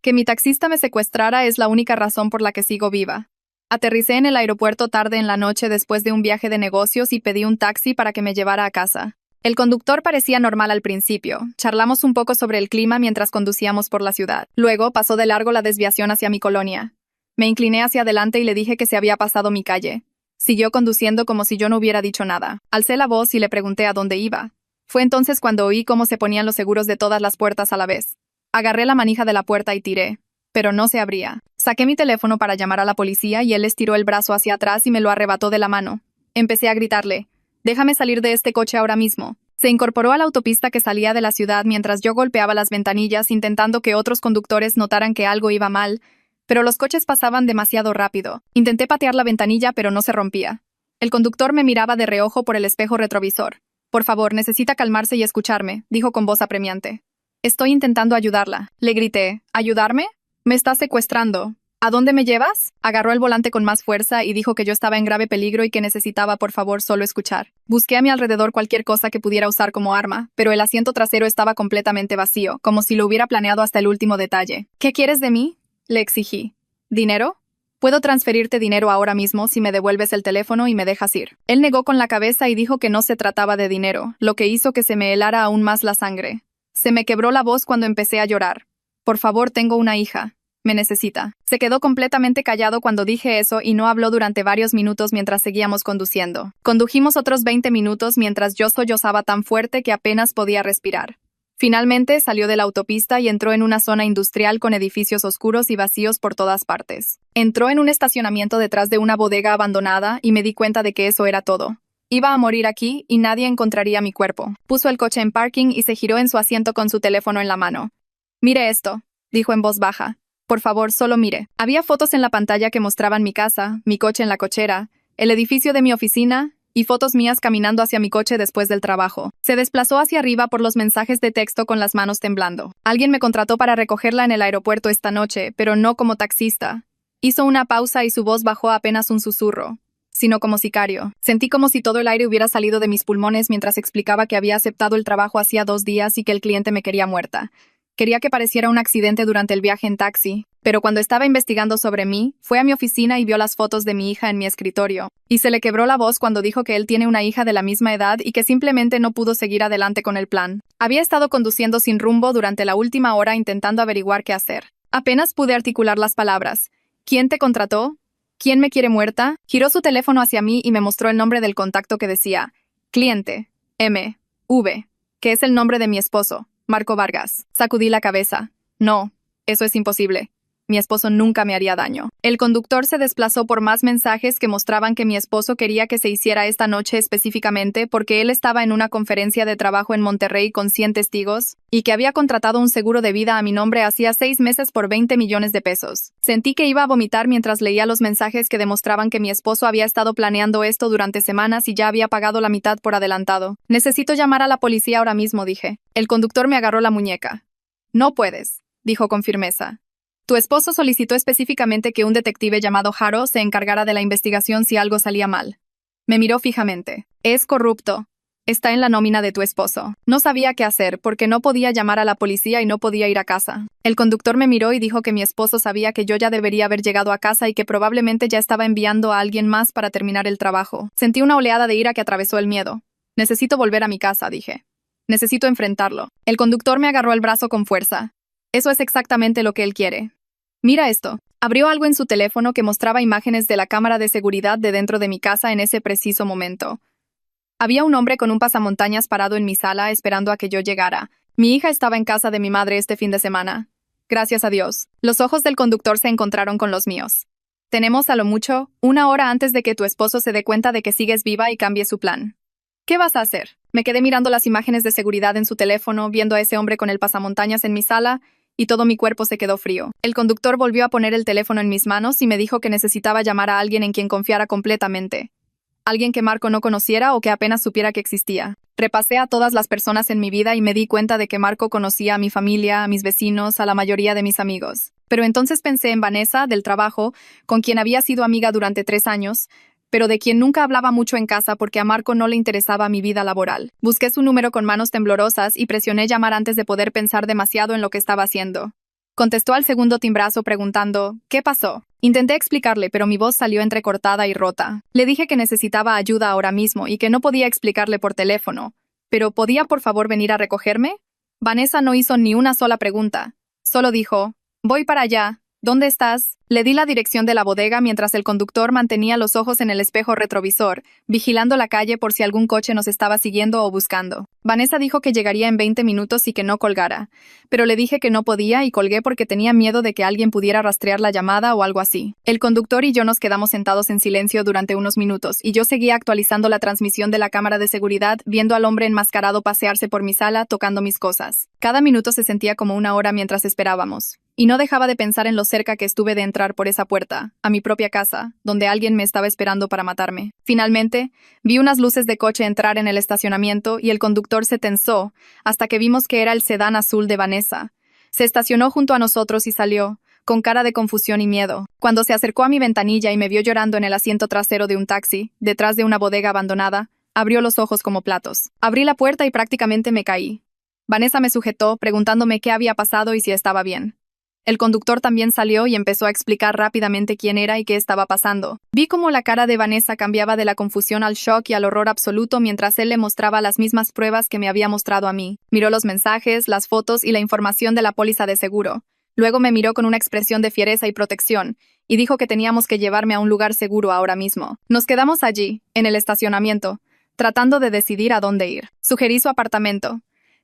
Que mi taxista me secuestrara es la única razón por la que sigo viva. Aterricé en el aeropuerto tarde en la noche después de un viaje de negocios y pedí un taxi para que me llevara a casa. El conductor parecía normal al principio. Charlamos un poco sobre el clima mientras conducíamos por la ciudad. Luego pasó de largo la desviación hacia mi colonia. Me incliné hacia adelante y le dije que se había pasado mi calle. Siguió conduciendo como si yo no hubiera dicho nada. Alcé la voz y le pregunté a dónde iba. Fue entonces cuando oí cómo se ponían los seguros de todas las puertas a la vez. Agarré la manija de la puerta y tiré, pero no se abría. Saqué mi teléfono para llamar a la policía y él estiró el brazo hacia atrás y me lo arrebató de la mano. Empecé a gritarle, «Déjame salir de este coche ahora mismo». Se incorporó a la autopista que salía de la ciudad mientras yo golpeaba las ventanillas intentando que otros conductores notaran que algo iba mal, pero los coches pasaban demasiado rápido. Intenté patear la ventanilla, pero no se rompía. El conductor me miraba de reojo por el espejo retrovisor. «Por favor, necesita calmarse y escucharme», dijo con voz apremiante. «Estoy intentando ayudarla», le grité. «¿Ayudarme? Me estás secuestrando. ¿A dónde me llevas?». Agarró el volante con más fuerza y dijo que yo estaba en grave peligro y que necesitaba, por favor, solo escuchar. Busqué a mi alrededor cualquier cosa que pudiera usar como arma, pero el asiento trasero estaba completamente vacío, como si lo hubiera planeado hasta el último detalle. «¿Qué quieres de mí?», le exigí. «¿Dinero? Puedo transferirte dinero ahora mismo si me devuelves el teléfono y me dejas ir». Él negó con la cabeza y dijo que no se trataba de dinero, lo que hizo que se me helara aún más la sangre. Se me quebró la voz cuando empecé a llorar. «Por favor, tengo una hija. Me necesita». Se quedó completamente callado cuando dije eso y no habló durante varios minutos mientras seguíamos conduciendo. Condujimos otros 20 minutos mientras yo sollozaba tan fuerte que apenas podía respirar. Finalmente salió de la autopista y entró en una zona industrial con edificios oscuros y vacíos por todas partes. Entró en un estacionamiento detrás de una bodega abandonada y me di cuenta de que eso era todo. Iba a morir aquí y nadie encontraría mi cuerpo. Puso el coche en parking y se giró en su asiento con su teléfono en la mano. «Mire esto», dijo en voz baja. «Por favor, solo mire». Había fotos en la pantalla que mostraban mi casa, mi coche en la cochera, el edificio de mi oficina y fotos mías caminando hacia mi coche después del trabajo. Se desplazó hacia arriba por los mensajes de texto con las manos temblando. Alguien me contrató para recogerla en el aeropuerto esta noche, pero no como taxista. Hizo una pausa y su voz bajó apenas un susurro, sino como sicario. Sentí como si todo el aire hubiera salido de mis pulmones mientras explicaba que había aceptado el trabajo hacía 2 días y que el cliente me quería muerta. Quería que pareciera un accidente durante el viaje en taxi, pero cuando estaba investigando sobre mí, fue a mi oficina y vio las fotos de mi hija en mi escritorio, y se le quebró la voz cuando dijo que él tiene una hija de la misma edad y que simplemente no pudo seguir adelante con el plan. Había estado conduciendo sin rumbo durante la última hora intentando averiguar qué hacer. Apenas pude articular las palabras. «¿Quién te contrató? ¿Quién me quiere muerta?». Giró su teléfono hacia mí y me mostró el nombre del contacto que decía «Cliente, M.V.», que es el nombre de mi esposo, Marco Vargas. Sacudí la cabeza. «No, eso es imposible. Mi esposo nunca me haría daño». El conductor se desplazó por más mensajes que mostraban que mi esposo quería que se hiciera esta noche específicamente porque él estaba en una conferencia de trabajo en Monterrey con 100 testigos y que había contratado un seguro de vida a mi nombre hacía 6 meses por 20 millones de pesos. Sentí que iba a vomitar mientras leía los mensajes que demostraban que mi esposo había estado planeando esto durante semanas y ya había pagado la mitad por adelantado. «Necesito llamar a la policía ahora mismo», dije. El conductor me agarró la muñeca. «No puedes», dijo con firmeza. «Tu esposo solicitó específicamente que un detective llamado Haro se encargara de la investigación si algo salía mal». Me miró fijamente. «Es corrupto. Está en la nómina de tu esposo». No sabía qué hacer porque no podía llamar a la policía y no podía ir a casa. El conductor me miró y dijo que mi esposo sabía que yo ya debería haber llegado a casa y que probablemente ya estaba enviando a alguien más para terminar el trabajo. Sentí una oleada de ira que atravesó el miedo. «Necesito volver a mi casa», dije. «Necesito enfrentarlo». El conductor me agarró el brazo con fuerza. «Eso es exactamente lo que él quiere. Mira esto». Abrió algo en su teléfono que mostraba imágenes de la cámara de seguridad de dentro de mi casa en ese preciso momento. Había un hombre con un pasamontañas parado en mi sala esperando a que yo llegara. Mi hija estaba en casa de mi madre este fin de semana. Gracias a Dios. Los ojos del conductor se encontraron con los míos. «Tenemos a lo mucho 1 hora antes de que tu esposo se dé cuenta de que sigues viva y cambie su plan. ¿Qué vas a hacer?». Me quedé mirando las imágenes de seguridad en su teléfono, viendo a ese hombre con el pasamontañas en mi sala, y todo mi cuerpo se quedó frío. El conductor volvió a poner el teléfono en mis manos y me dijo que necesitaba llamar a alguien en quien confiara completamente. Alguien que Marco no conociera o que apenas supiera que existía. Repasé a todas las personas en mi vida y me di cuenta de que Marco conocía a mi familia, a mis vecinos, a la mayoría de mis amigos. Pero entonces pensé en Vanessa, del trabajo, con quien había sido amiga durante 3 años, pero de quien nunca hablaba mucho en casa porque a Marco no le interesaba mi vida laboral. Busqué su número con manos temblorosas y presioné llamar antes de poder pensar demasiado en lo que estaba haciendo. Contestó al segundo timbrazo preguntando, ¿qué pasó? Intenté explicarle, pero mi voz salió entrecortada y rota. Le dije que necesitaba ayuda ahora mismo y que no podía explicarle por teléfono. ¿Pero podía por favor venir a recogerme? Vanessa no hizo ni una sola pregunta. Solo dijo, voy para allá. ¿Dónde estás? Le di la dirección de la bodega mientras el conductor mantenía los ojos en el espejo retrovisor, vigilando la calle por si algún coche nos estaba siguiendo o buscando. Vanessa dijo que llegaría en 20 minutos y que no colgara, pero le dije que no podía y colgué porque tenía miedo de que alguien pudiera rastrear la llamada o algo así. El conductor y yo nos quedamos sentados en silencio durante unos minutos y yo seguía actualizando la transmisión de la cámara de seguridad, viendo al hombre enmascarado pasearse por mi sala, tocando mis cosas. Cada minuto se sentía como una hora mientras esperábamos. Y no dejaba de pensar en lo cerca que estuve de entrar por esa puerta, a mi propia casa, donde alguien me estaba esperando para matarme. Finalmente, vi unas luces de coche entrar en el estacionamiento y el conductor se tensó, hasta que vimos que era el sedán azul de Vanessa. Se estacionó junto a nosotros y salió, con cara de confusión y miedo. Cuando se acercó a mi ventanilla y me vio llorando en el asiento trasero de un taxi, detrás de una bodega abandonada, abrió los ojos como platos. Abrí la puerta y prácticamente me caí. Vanessa me sujetó, preguntándome qué había pasado y si estaba bien. El conductor también salió y empezó a explicar rápidamente quién era y qué estaba pasando. Vi cómo la cara de Vanessa cambiaba de la confusión al shock y al horror absoluto mientras él le mostraba las mismas pruebas que me había mostrado a mí. Miró los mensajes, las fotos y la información de la póliza de seguro. Luego me miró con una expresión de fiereza y protección, y dijo que teníamos que llevarme a un lugar seguro ahora mismo. Nos quedamos allí, en el estacionamiento, tratando de decidir a dónde ir. Sugerí su apartamento,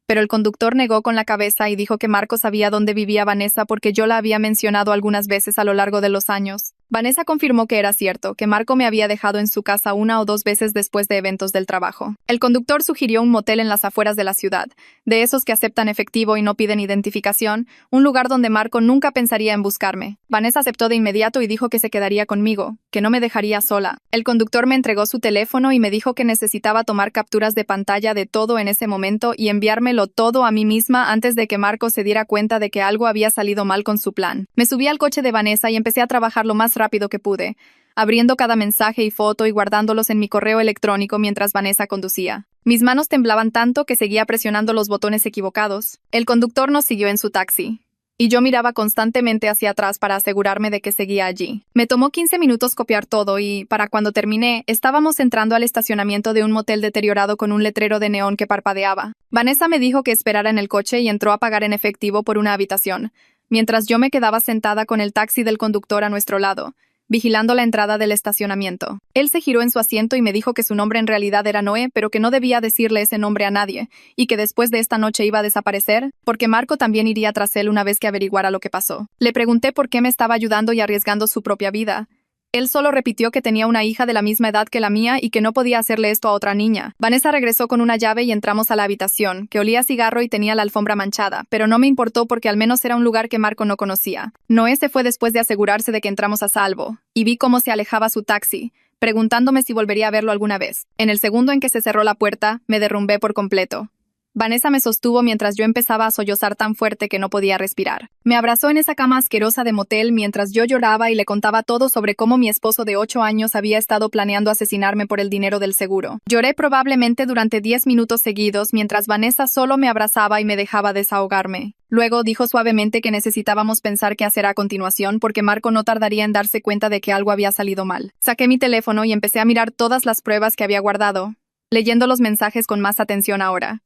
pero el conductor negó con la cabeza y dijo que Marco sabía dónde vivía Vanessa porque yo la había mencionado algunas veces a lo largo de los años. Vanessa confirmó que era cierto, que Marco me había dejado en su casa una o dos veces después de eventos del trabajo. El conductor sugirió un motel en las afueras de la ciudad, de esos que aceptan efectivo y no piden identificación, un lugar donde Marco nunca pensaría en buscarme. Vanessa aceptó de inmediato y dijo que se quedaría conmigo, que no me dejaría sola. El conductor me entregó su teléfono y me dijo que necesitaba tomar capturas de pantalla de todo en ese momento y enviármelo todo a mí misma antes de que Marco se diera cuenta de que algo había salido mal con su plan. Me subí al coche de Vanessa y empecé a trabajar lo más rápido que pude, abriendo cada mensaje y foto y guardándolos en mi correo electrónico mientras Vanessa conducía. Mis manos temblaban tanto que seguía presionando los botones equivocados. El conductor nos siguió en su taxi, y yo miraba constantemente hacia atrás para asegurarme de que seguía allí. Me tomó 15 minutos copiar todo y, para cuando terminé, estábamos entrando al estacionamiento de un motel deteriorado con un letrero de neón que parpadeaba. Vanessa me dijo que esperara en el coche y entró a pagar en efectivo por una habitación, mientras yo me quedaba sentada con el taxi del conductor a nuestro lado, vigilando la entrada del estacionamiento. Él se giró en su asiento y me dijo que su nombre en realidad era Noé, pero que no debía decirle ese nombre a nadie, y que después de esta noche iba a desaparecer, porque Marco también iría tras él una vez que averiguara lo que pasó. Le pregunté por qué me estaba ayudando y arriesgando su propia vida. Él solo repitió que tenía una hija de la misma edad que la mía y que no podía hacerle esto a otra niña. Vanessa regresó con una llave y entramos a la habitación, que olía a cigarro y tenía la alfombra manchada, pero no me importó porque al menos era un lugar que Marco no conocía. Noé se fue después de asegurarse de que entramos a salvo, y vi cómo se alejaba su taxi, preguntándome si volvería a verlo alguna vez. En el segundo en que se cerró la puerta, me derrumbé por completo. Vanessa me sostuvo mientras yo empezaba a sollozar tan fuerte que no podía respirar. Me abrazó en esa cama asquerosa de motel mientras yo lloraba y le contaba todo sobre cómo mi esposo de 8 años había estado planeando asesinarme por el dinero del seguro. Lloré probablemente durante 10 minutos seguidos mientras Vanessa solo me abrazaba y me dejaba desahogarme. Luego dijo suavemente que necesitábamos pensar qué hacer a continuación porque Marco no tardaría en darse cuenta de que algo había salido mal. Saqué mi teléfono y empecé a mirar todas las pruebas que había guardado, leyendo los mensajes con más atención ahora.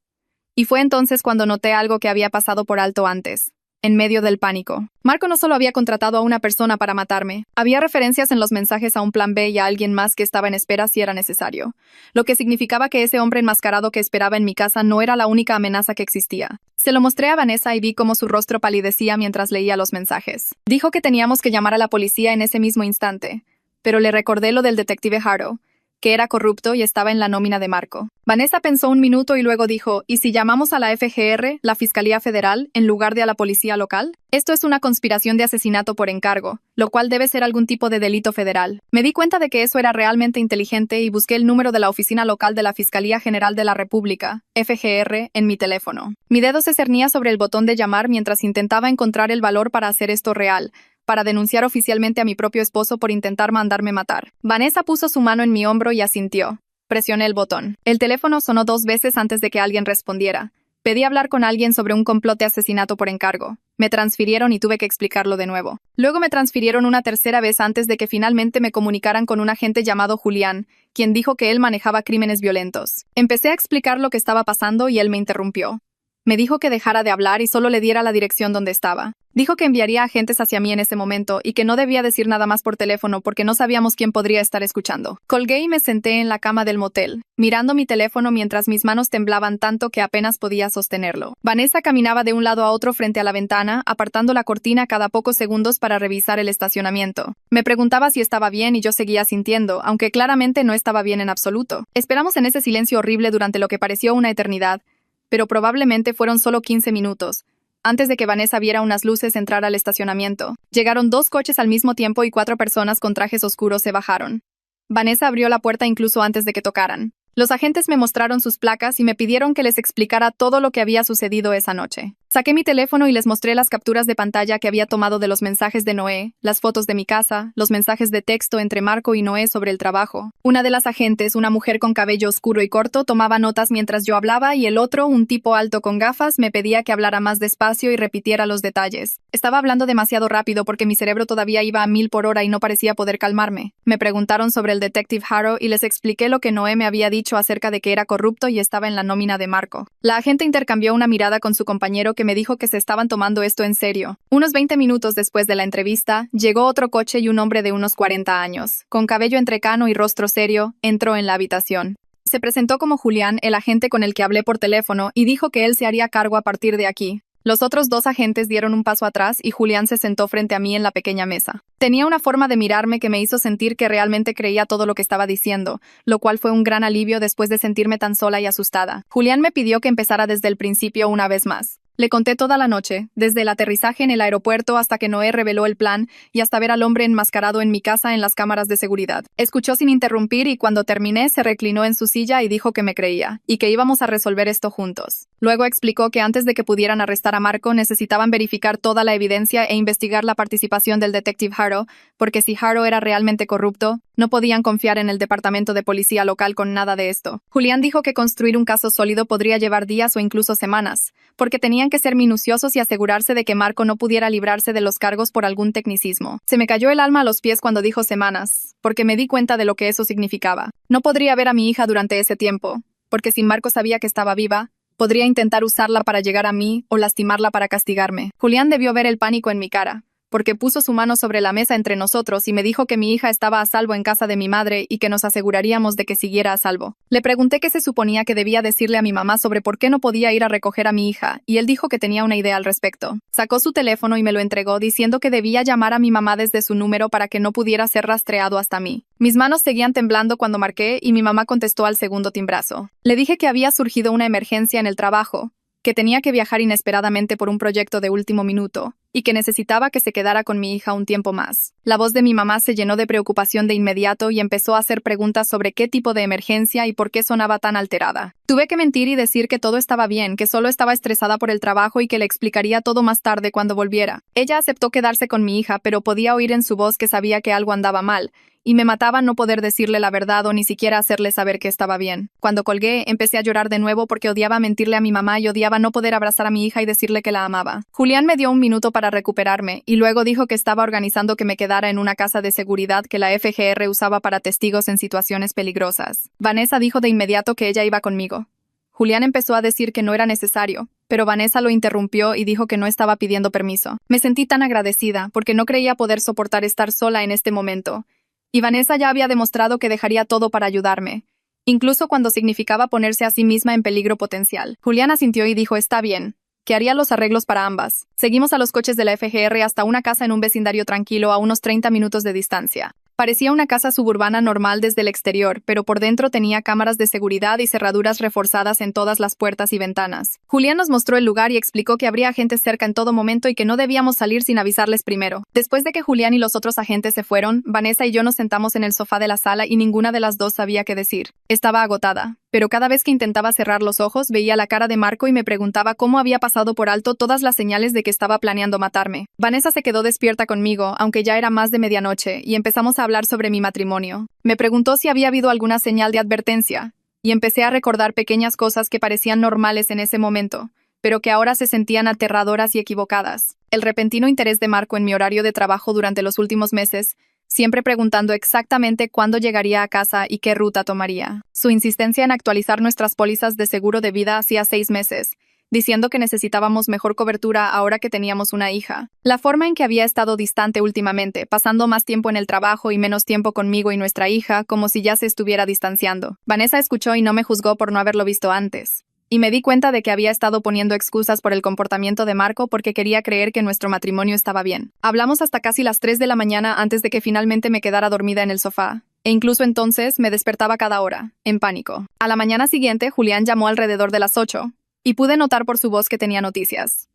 Y fue entonces cuando noté algo que había pasado por alto antes, en medio del pánico. Marco no solo había contratado a una persona para matarme, había referencias en los mensajes a un plan B y a alguien más que estaba en espera si era necesario, lo que significaba que ese hombre enmascarado que esperaba en mi casa no era la única amenaza que existía. Se lo mostré a Vanessa y vi cómo su rostro palidecía mientras leía los mensajes. Dijo que teníamos que llamar a la policía en ese mismo instante, pero le recordé lo del detective Harrow, que era corrupto y estaba en la nómina de Marco. Vanessa pensó un minuto y luego dijo, ¿y si llamamos a la FGR, la Fiscalía Federal, en lugar de a la policía local? Esto es una conspiración de asesinato por encargo, lo cual debe ser algún tipo de delito federal. Me di cuenta de que eso era realmente inteligente y busqué el número de la oficina local de la Fiscalía General de la República, FGR, en mi teléfono. Mi dedo se cernía sobre el botón de llamar mientras intentaba encontrar el valor para hacer esto real, para denunciar oficialmente a mi propio esposo por intentar mandarme matar. Vanessa puso su mano en mi hombro y asintió. Presioné el botón. El teléfono sonó 2 veces antes de que alguien respondiera, Pedí hablar con alguien sobre un complot de asesinato por encargo. Me transfirieron y tuve que explicarlo de nuevo. Luego me transfirieron una tercera vez antes de que finalmente me comunicaran con un agente llamado Julián, quien dijo que él manejaba crímenes violentos. Empecé a explicar lo que estaba pasando y él me interrumpió. Me dijo que dejara de hablar y solo le diera la dirección donde estaba. Dijo que enviaría agentes hacia mí en ese momento y que no debía decir nada más por teléfono porque no sabíamos quién podría estar escuchando. Colgué y me senté en la cama del motel, mirando mi teléfono mientras mis manos temblaban tanto que apenas podía sostenerlo. Vanessa caminaba de un lado a otro frente a la ventana, apartando la cortina cada pocos segundos para revisar el estacionamiento. Me preguntaba si estaba bien y yo seguía sintiendo, aunque claramente no estaba bien en absoluto. Esperamos en ese silencio horrible durante lo que pareció una eternidad, pero probablemente fueron solo 15 minutos, antes de que Vanessa viera unas luces entrar al estacionamiento. Llegaron 2 coches al mismo tiempo y 4 personas con trajes oscuros se bajaron. Vanessa abrió la puerta incluso antes de que tocaran. Los agentes me mostraron sus placas y me pidieron que les explicara todo lo que había sucedido esa noche. Saqué mi teléfono y les mostré las capturas de pantalla que había tomado de los mensajes de Noé, las fotos de mi casa, los mensajes de texto entre Marco y Noé sobre el trabajo. Una de las agentes, una mujer con cabello oscuro y corto, tomaba notas mientras yo hablaba y el otro, un tipo alto con gafas, me pedía que hablara más despacio y repitiera los detalles. Estaba hablando demasiado rápido porque mi cerebro todavía iba a 1000 por hora y no parecía poder calmarme. Me preguntaron sobre el detective Harrow y les expliqué lo que Noé me había dicho acerca de que era corrupto y estaba en la nómina de Marco. La agente intercambió una mirada con su compañero que me dijo que se estaban tomando esto en serio. Unos 20 minutos después de la entrevista, llegó otro coche y un hombre de unos 40 años, con cabello entrecano y rostro serio, entró en la habitación. Se presentó como Julián, el agente con el que hablé por teléfono, y dijo que él se haría cargo a partir de aquí. Los otros 2 agentes dieron un paso atrás y Julián se sentó frente a mí en la pequeña mesa. Tenía una forma de mirarme que me hizo sentir que realmente creía todo lo que estaba diciendo, lo cual fue un gran alivio después de sentirme tan sola y asustada. Julián me pidió que empezara desde el principio una vez más. Le conté toda la noche, desde el aterrizaje en el aeropuerto hasta que Noé reveló el plan y hasta ver al hombre enmascarado en mi casa en las cámaras de seguridad. Escuchó sin interrumpir y cuando terminé se reclinó en su silla y dijo que me creía, y que íbamos a resolver esto juntos. Luego explicó que antes de que pudieran arrestar a Marco necesitaban verificar toda la evidencia e investigar la participación del detective Harrow, porque si Harrow era realmente corrupto, no podían confiar en el departamento de policía local con nada de esto. Julián dijo que construir un caso sólido podría llevar días o incluso semanas, porque tenían que ser minuciosos y asegurarse de que Marco no pudiera librarse de los cargos por algún tecnicismo. Se me cayó el alma a los pies cuando dijo semanas, porque me di cuenta de lo que eso significaba. No podría ver a mi hija durante ese tiempo, porque si Marco sabía que estaba viva, podría intentar usarla para llegar a mí o lastimarla para castigarme. Julián debió ver el pánico en mi cara, porque puso su mano sobre la mesa entre nosotros y me dijo que mi hija estaba a salvo en casa de mi madre y que nos aseguraríamos de que siguiera a salvo. Le pregunté qué se suponía que debía decirle a mi mamá sobre por qué no podía ir a recoger a mi hija, y él dijo que tenía una idea al respecto. Sacó su teléfono y me lo entregó diciendo que debía llamar a mi mamá desde su número para que no pudiera ser rastreado hasta mí. Mis manos seguían temblando cuando marqué y mi mamá contestó al segundo timbrazo. Le dije que había surgido una emergencia en el trabajo, que tenía que viajar inesperadamente por un proyecto de último minuto, y que necesitaba que se quedara con mi hija un tiempo más. La voz de mi mamá se llenó de preocupación de inmediato y empezó a hacer preguntas sobre qué tipo de emergencia y por qué sonaba tan alterada. Tuve que mentir y decir que todo estaba bien, que solo estaba estresada por el trabajo y que le explicaría todo más tarde cuando volviera. Ella aceptó quedarse con mi hija, pero podía oír en su voz que sabía que algo andaba mal, y me mataba no poder decirle la verdad o ni siquiera hacerle saber que estaba bien. Cuando colgué, empecé a llorar de nuevo porque odiaba mentirle a mi mamá y odiaba no poder abrazar a mi hija y decirle que la amaba. Julián me dio un minuto para recuperarme, y luego dijo que estaba organizando que me quedara en una casa de seguridad que la FGR usaba para testigos en situaciones peligrosas. Vanessa dijo de inmediato que ella iba conmigo. Julián empezó a decir que no era necesario, pero Vanessa lo interrumpió y dijo que no estaba pidiendo permiso. Me sentí tan agradecida, porque no creía poder soportar estar sola en este momento. Y Vanessa ya había demostrado que dejaría todo para ayudarme, incluso cuando significaba ponerse a sí misma en peligro potencial. Julián asintió y dijo, está bien, que haría los arreglos para ambas. Seguimos a los coches de la FGR hasta una casa en un vecindario tranquilo a unos 30 minutos de distancia. Parecía una casa suburbana normal desde el exterior, pero por dentro tenía cámaras de seguridad y cerraduras reforzadas en todas las puertas y ventanas. Julián nos mostró el lugar y explicó que habría agentes cerca en todo momento y que no debíamos salir sin avisarles primero. Después de que Julián y los otros agentes se fueron, Vanessa y yo nos sentamos en el sofá de la sala y ninguna de las dos sabía qué decir. Estaba agotada, pero cada vez que intentaba cerrar los ojos veía la cara de Marco y me preguntaba cómo había pasado por alto todas las señales de que estaba planeando matarme. Vanessa se quedó despierta conmigo, aunque ya era más de medianoche, y empezamos a hablar sobre mi matrimonio. Me preguntó si había habido alguna señal de advertencia, y empecé a recordar pequeñas cosas que parecían normales en ese momento, pero que ahora se sentían aterradoras y equivocadas. El repentino interés de Marco en mi horario de trabajo durante los últimos meses, siempre preguntando exactamente cuándo llegaría a casa y qué ruta tomaría. Su insistencia en actualizar nuestras pólizas de seguro de vida hacía 6 meses, diciendo que necesitábamos mejor cobertura ahora que teníamos una hija. La forma en que había estado distante últimamente, pasando más tiempo en el trabajo y menos tiempo conmigo y nuestra hija, como si ya se estuviera distanciando. Vanessa escuchó y no me juzgó por no haberlo visto antes. Y me di cuenta de que había estado poniendo excusas por el comportamiento de Marco porque quería creer que nuestro matrimonio estaba bien. Hablamos hasta casi las 3 de la mañana antes de que finalmente me quedara dormida en el sofá. E incluso entonces me despertaba cada hora, en pánico. A la mañana siguiente, Julián llamó alrededor de las 8. Y pude notar por su voz que tenía noticias.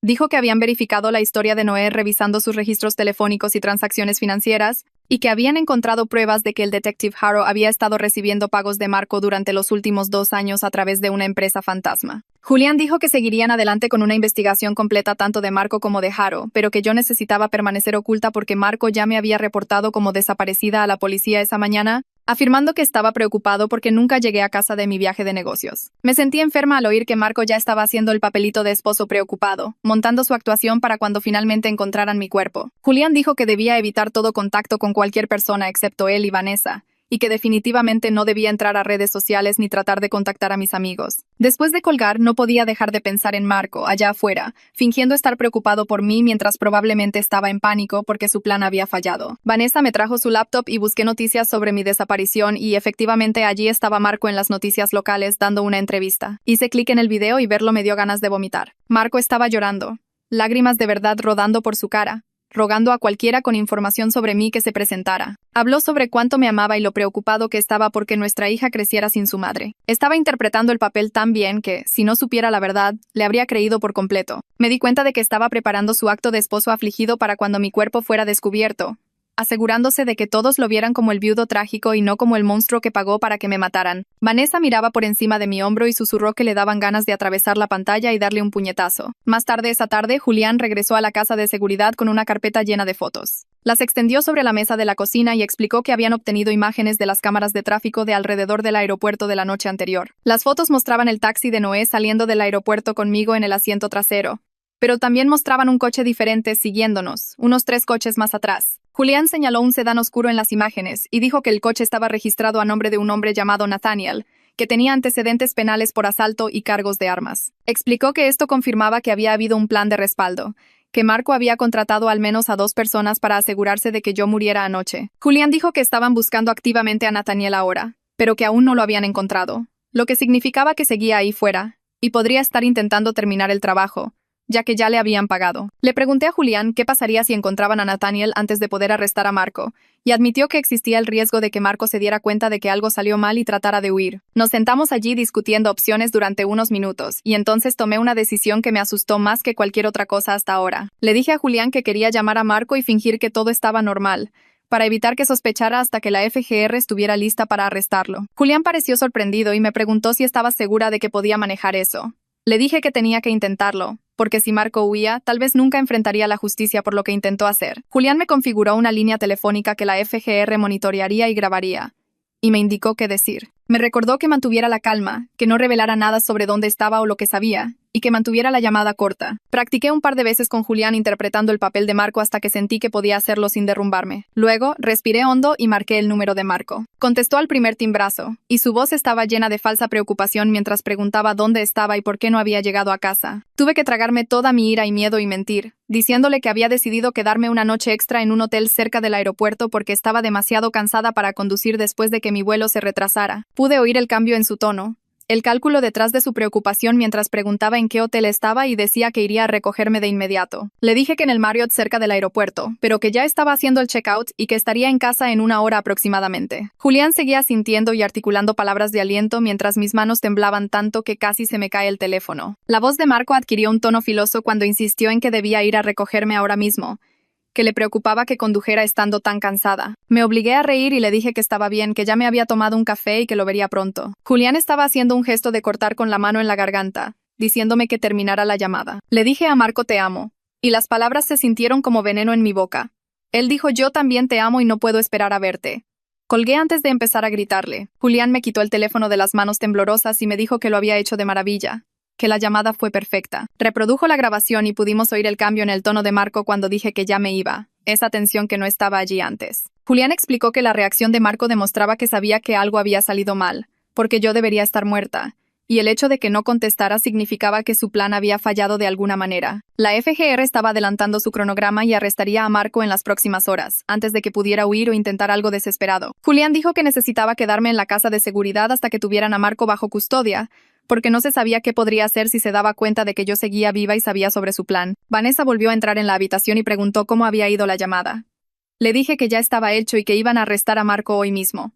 Dijo que habían verificado la historia de Noé revisando sus registros telefónicos y transacciones financieras, y que habían encontrado pruebas de que el detective Harrow había estado recibiendo pagos de Marco durante los últimos 2 años a través de una empresa fantasma. Julián dijo que seguirían adelante con una investigación completa tanto de Marco como de Harrow, pero que yo necesitaba permanecer oculta porque Marco ya me había reportado como desaparecida a la policía esa mañana, afirmando que estaba preocupado porque nunca llegué a casa de mi viaje de negocios. Me sentí enferma al oír que Marco ya estaba haciendo el papelito de esposo preocupado, montando su actuación para cuando finalmente encontraran mi cuerpo. Julián dijo que debía evitar todo contacto con cualquier persona excepto él y Vanessa, y que definitivamente no debía entrar a redes sociales ni tratar de contactar a mis amigos. Después de colgar, no podía dejar de pensar en Marco, allá afuera, fingiendo estar preocupado por mí mientras probablemente estaba en pánico porque su plan había fallado. Vanessa me trajo su laptop y busqué noticias sobre mi desaparición y efectivamente allí estaba Marco en las noticias locales dando una entrevista. Hice clic en el video y verlo me dio ganas de vomitar. Marco estaba llorando, lágrimas de verdad rodando por su cara, rogando a cualquiera con información sobre mí que se presentara. Habló sobre cuánto me amaba y lo preocupado que estaba porque nuestra hija creciera sin su madre. Estaba interpretando el papel tan bien que, si no supiera la verdad, le habría creído por completo. Me di cuenta de que estaba preparando su acto de esposo afligido para cuando mi cuerpo fuera descubierto, asegurándose de que todos lo vieran como el viudo trágico y no como el monstruo que pagó para que me mataran. Vanessa miraba por encima de mi hombro y susurró que le daban ganas de atravesar la pantalla y darle un puñetazo. Más tarde esa tarde, Julián regresó a la casa de seguridad con una carpeta llena de fotos. Las extendió sobre la mesa de la cocina y explicó que habían obtenido imágenes de las cámaras de tráfico de alrededor del aeropuerto de la noche anterior. Las fotos mostraban el taxi de Noé saliendo del aeropuerto conmigo en el asiento trasero, pero también mostraban un coche diferente siguiéndonos, unos 3 coches más atrás. Julián señaló un sedán oscuro en las imágenes y dijo que el coche estaba registrado a nombre de un hombre llamado Nathaniel, que tenía antecedentes penales por asalto y cargos de armas. Explicó que esto confirmaba que había habido un plan de respaldo, que Marco había contratado al menos a 2 personas para asegurarse de que yo muriera anoche. Julián dijo que estaban buscando activamente a Nathaniel ahora, pero que aún no lo habían encontrado, lo que significaba que seguía ahí fuera, y podría estar intentando terminar el trabajo, ya que ya le habían pagado. Le pregunté a Julián qué pasaría si encontraban a Nathaniel antes de poder arrestar a Marco, y admitió que existía el riesgo de que Marco se diera cuenta de que algo salió mal y tratara de huir. Nos sentamos allí discutiendo opciones durante unos minutos, y entonces tomé una decisión que me asustó más que cualquier otra cosa hasta ahora. Le dije a Julián que quería llamar a Marco y fingir que todo estaba normal, para evitar que sospechara hasta que la FGR estuviera lista para arrestarlo. Julián pareció sorprendido y me preguntó si estaba segura de que podía manejar eso. Le dije que tenía que intentarlo, porque si Marco huía, tal vez nunca enfrentaría la justicia por lo que intentó hacer. Julián me configuró una línea telefónica que la FGR monitorearía y grabaría, y me indicó qué decir. Me recordó que mantuviera la calma, que no revelara nada sobre dónde estaba o lo que sabía, y que mantuviera la llamada corta. Practiqué un par de veces con Julián interpretando el papel de Marco hasta que sentí que podía hacerlo sin derrumbarme. Luego, respiré hondo y marqué el número de Marco. Contestó al primer timbrazo, y su voz estaba llena de falsa preocupación mientras preguntaba dónde estaba y por qué no había llegado a casa. Tuve que tragarme toda mi ira y miedo y mentir, diciéndole que había decidido quedarme una noche extra en un hotel cerca del aeropuerto porque estaba demasiado cansada para conducir después de que mi vuelo se retrasara. Pude oír el cambio en su tono, el cálculo detrás de su preocupación mientras preguntaba en qué hotel estaba y decía que iría a recogerme de inmediato. Le dije que en el Marriott cerca del aeropuerto, pero que ya estaba haciendo el checkout y que estaría en casa en 1 hora aproximadamente. Julián seguía sintiendo y articulando palabras de aliento mientras mis manos temblaban tanto que casi se me cae el teléfono. La voz de Marco adquirió un tono filoso cuando insistió en que debía ir a recogerme ahora mismo, que le preocupaba que condujera estando tan cansada. Me obligué a reír y le dije que estaba bien, que ya me había tomado un café y que lo vería pronto. Julián estaba haciendo un gesto de cortar con la mano en la garganta, diciéndome que terminara la llamada. Le dije a Marco te amo, y las palabras se sintieron como veneno en mi boca. Él dijo yo también te amo y no puedo esperar a verte. Colgué antes de empezar a gritarle. Julián me quitó el teléfono de las manos temblorosas y me dijo que lo había hecho de maravilla, que la llamada fue perfecta. Reprodujo la grabación y pudimos oír el cambio en el tono de Marco cuando dije que ya me iba, esa tensión que no estaba allí antes. Julián explicó que la reacción de Marco demostraba que sabía que algo había salido mal, porque yo debería estar muerta, y el hecho de que no contestara significaba que su plan había fallado de alguna manera. La FGR estaba adelantando su cronograma y arrestaría a Marco en las próximas horas, antes de que pudiera huir o intentar algo desesperado. Julián dijo que necesitaba quedarme en la casa de seguridad hasta que tuvieran a Marco bajo custodia, porque no se sabía qué podría hacer si se daba cuenta de que yo seguía viva y sabía sobre su plan. Vanessa volvió a entrar en la habitación y preguntó cómo había ido la llamada. Le dije que ya estaba hecho y que iban a arrestar a Marco hoy mismo.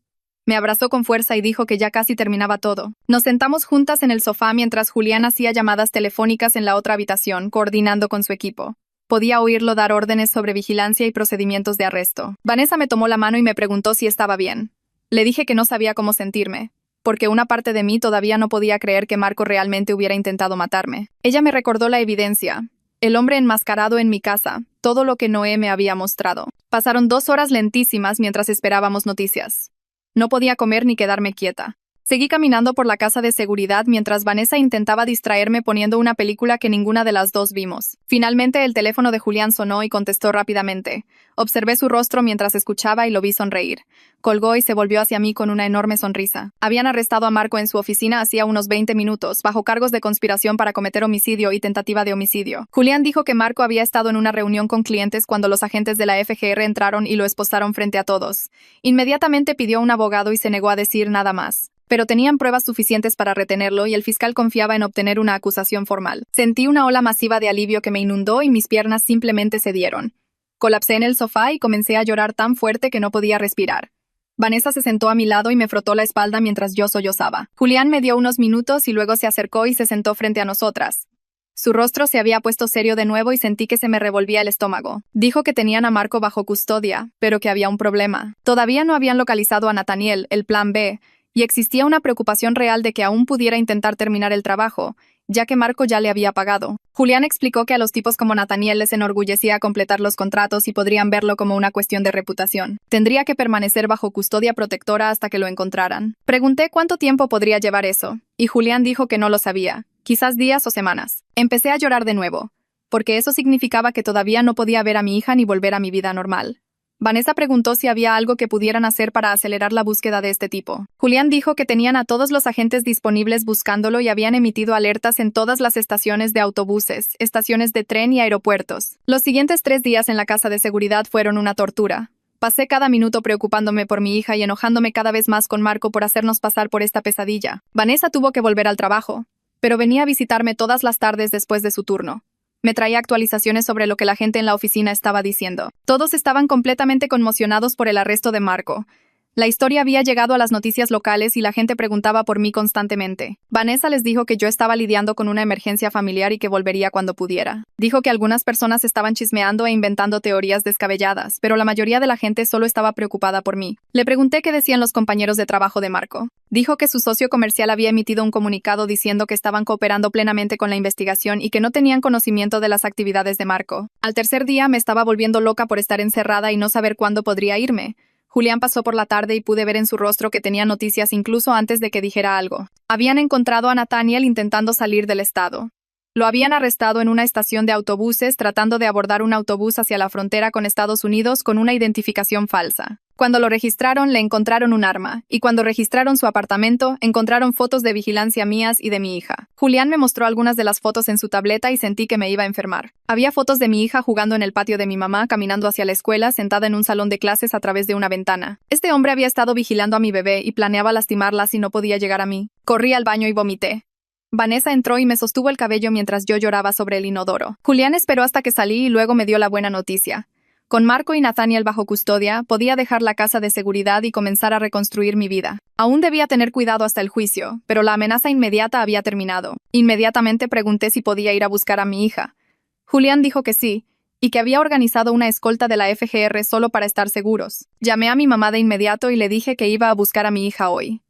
Me abrazó con fuerza y dijo que ya casi terminaba todo. Nos sentamos juntas en el sofá mientras Julián hacía llamadas telefónicas en la otra habitación, coordinando con su equipo. Podía oírlo dar órdenes sobre vigilancia y procedimientos de arresto. Vanessa me tomó la mano y me preguntó si estaba bien. Le dije que no sabía cómo sentirme, porque una parte de mí todavía no podía creer que Marco realmente hubiera intentado matarme. Ella me recordó la evidencia. El hombre enmascarado en mi casa, todo lo que Noé me había mostrado. Pasaron 2 horas lentísimas mientras esperábamos noticias. No podía comer ni quedarme quieta. Seguí caminando por la casa de seguridad mientras Vanessa intentaba distraerme poniendo una película que ninguna de las dos vimos. Finalmente el teléfono de Julián sonó y contestó rápidamente. Observé su rostro mientras escuchaba y lo vi sonreír. Colgó y se volvió hacia mí con una enorme sonrisa. Habían arrestado a Marco en su oficina hacía unos 20 minutos, bajo cargos de conspiración para cometer homicidio y tentativa de homicidio. Julián dijo que Marco había estado en una reunión con clientes cuando los agentes de la FGR entraron y lo esposaron frente a todos. Inmediatamente pidió un abogado y se negó a decir nada más. Pero tenían pruebas suficientes para retenerlo y el fiscal confiaba en obtener una acusación formal. Sentí una ola masiva de alivio que me inundó y mis piernas simplemente cedieron. Colapsé en el sofá y comencé a llorar tan fuerte que no podía respirar. Vanessa se sentó a mi lado y me frotó la espalda mientras yo sollozaba. Julián me dio unos minutos y luego se acercó y se sentó frente a nosotras. Su rostro se había puesto serio de nuevo y sentí que se me revolvía el estómago. Dijo que tenían a Marco bajo custodia, pero que había un problema. Todavía no habían localizado a Nathaniel, el plan B, y existía una preocupación real de que aún pudiera intentar terminar el trabajo, ya que Marco ya le había pagado. Julián explicó que a los tipos como Nathaniel les enorgullecía completar los contratos y podrían verlo como una cuestión de reputación. Tendría que permanecer bajo custodia protectora hasta que lo encontraran. Pregunté cuánto tiempo podría llevar eso, y Julián dijo que no lo sabía, quizás días o semanas. Empecé a llorar de nuevo, porque eso significaba que todavía no podía ver a mi hija ni volver a mi vida normal. Vanessa preguntó si había algo que pudieran hacer para acelerar la búsqueda de este tipo. Julián dijo que tenían a todos los agentes disponibles buscándolo y habían emitido alertas en todas las estaciones de autobuses, estaciones de tren y aeropuertos. Los siguientes 3 días en la casa de seguridad fueron una tortura. Pasé cada minuto preocupándome por mi hija y enojándome cada vez más con Marco por hacernos pasar por esta pesadilla. Vanessa tuvo que volver al trabajo, pero venía a visitarme todas las tardes después de su turno. Me traía actualizaciones sobre lo que la gente en la oficina estaba diciendo. Todos estaban completamente conmocionados por el arresto de Marco. La historia había llegado a las noticias locales y la gente preguntaba por mí constantemente. Vanessa les dijo que yo estaba lidiando con una emergencia familiar y que volvería cuando pudiera. Dijo que algunas personas estaban chismeando e inventando teorías descabelladas, pero la mayoría de la gente solo estaba preocupada por mí. Le pregunté qué decían los compañeros de trabajo de Marco. Dijo que su socio comercial había emitido un comunicado diciendo que estaban cooperando plenamente con la investigación y que no tenían conocimiento de las actividades de Marco. Al tercer día me estaba volviendo loca por estar encerrada y no saber cuándo podría irme. Julián pasó por la tarde y pude ver en su rostro que tenía noticias incluso antes de que dijera algo. Habían encontrado a Nathaniel intentando salir del estado. Lo habían arrestado en una estación de autobuses tratando de abordar un autobús hacia la frontera con Estados Unidos con una identificación falsa. Cuando lo registraron, le encontraron un arma, y cuando registraron su apartamento, encontraron fotos de vigilancia mías y de mi hija. Julián me mostró algunas de las fotos en su tableta y sentí que me iba a enfermar. Había fotos de mi hija jugando en el patio de mi mamá, caminando hacia la escuela, sentada en un salón de clases a través de una ventana. Este hombre había estado vigilando a mi bebé y planeaba lastimarla si no podía llegar a mí. Corrí al baño y vomité. Vanessa entró y me sostuvo el cabello mientras yo lloraba sobre el inodoro. Julián esperó hasta que salí y luego me dio la buena noticia. Con Marco y Nathaniel bajo custodia, podía dejar la casa de seguridad y comenzar a reconstruir mi vida. Aún debía tener cuidado hasta el juicio, pero la amenaza inmediata había terminado. Inmediatamente pregunté si podía ir a buscar a mi hija. Julián dijo que sí, y que había organizado una escolta de la FGR solo para estar seguros. Llamé a mi mamá de inmediato y le dije que iba a buscar a mi hija hoy.